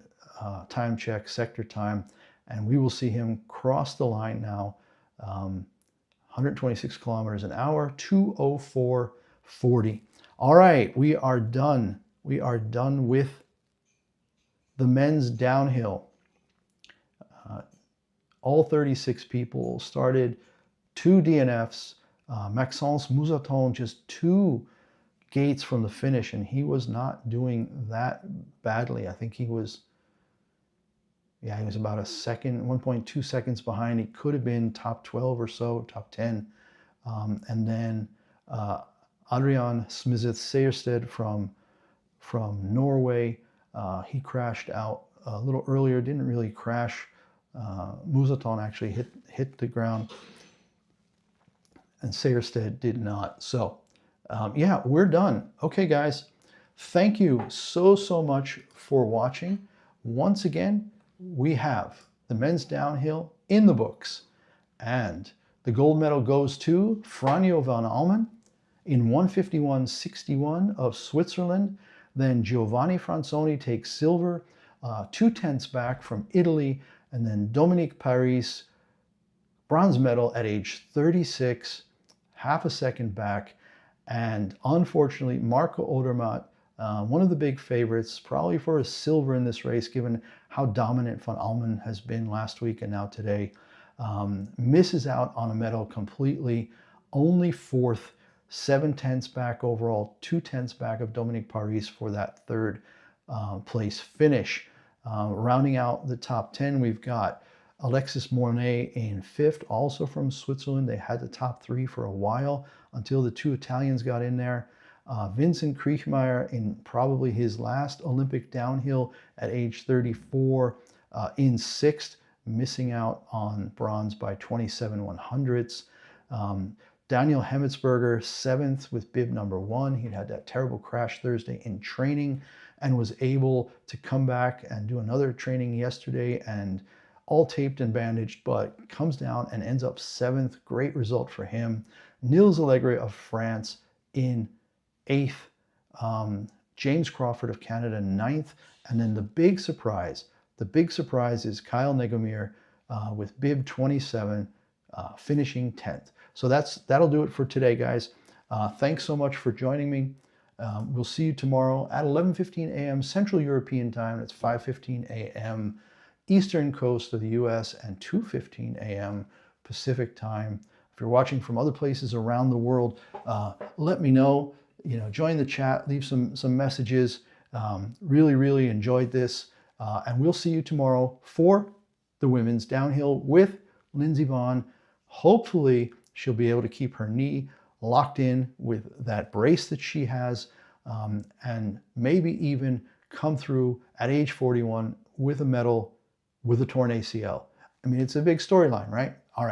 check, sector time, and we will see him cross the line now. 126 kilometers an hour, 2:04:40. All right, we are done. We are done with the men's downhill. All 36 people started 2 DNFs. Maxence Moussaton just 2 gates from the finish, and he was not doing that badly. I think he was about a second, 1.2 seconds behind. He could have been top 12 or so, top 10. And then Adrian Smith-Sejersted from Norway, he crashed out a little earlier, didn't really crash. Moussaton actually hit the ground, and Sejersted did not. So we're done. Okay, guys, thank you so much for watching. Once again, we have the men's downhill in the books, and the gold medal goes to Franjo von Allmen in 1:51:61 of Switzerland. Then Giovanni Franzoni takes silver, 2/10 back from Italy, and then Dominik Paris, bronze medal at age 36, half a second back. And unfortunately, Marco Odermatt, one of the big favorites, probably for a silver in this race, given how dominant von Allmen has been last week and now today, misses out on a medal completely. Only 4th, 7/10 back overall, 2/10 back of Dominik Paris for that 3rd place finish. Rounding out the top 10, we've got Alexis Mornay in 5th, also from Switzerland. They had the top 3 for a while until the 2 Italians got in there. Vincent Kriechmayr in probably his last Olympic downhill at age 34 in 6th, missing out on bronze by 27/100ths. Daniel Hemmetsberger, 7th with bib number 1. He'd had that terrible crash Thursday in training and was able to come back and do another training yesterday, and all taped and bandaged, but comes down and ends up 7th. Great result for him. Nils Allegre of France in 8th. James Crawford of Canada, 9th. And then the big surprise is Kyle Negomir with bib 27, finishing 10th. So that'll do it for today, guys. Thanks so much for joining me. We'll see you tomorrow at 11:15 a.m. Central European Time. It's 5:15 a.m. Eastern Coast of the US and 2:15 a.m. Pacific Time. If you're watching from other places around the world, let me know. Join the chat, leave some messages. Really enjoyed this. And we'll see you tomorrow for the women's downhill with Lindsey Vonn. Hopefully she'll be able to keep her knee locked in with that brace that she has, and maybe even come through at age 41 with a medal with a torn ACL. I mean, it's a big storyline, right? All right.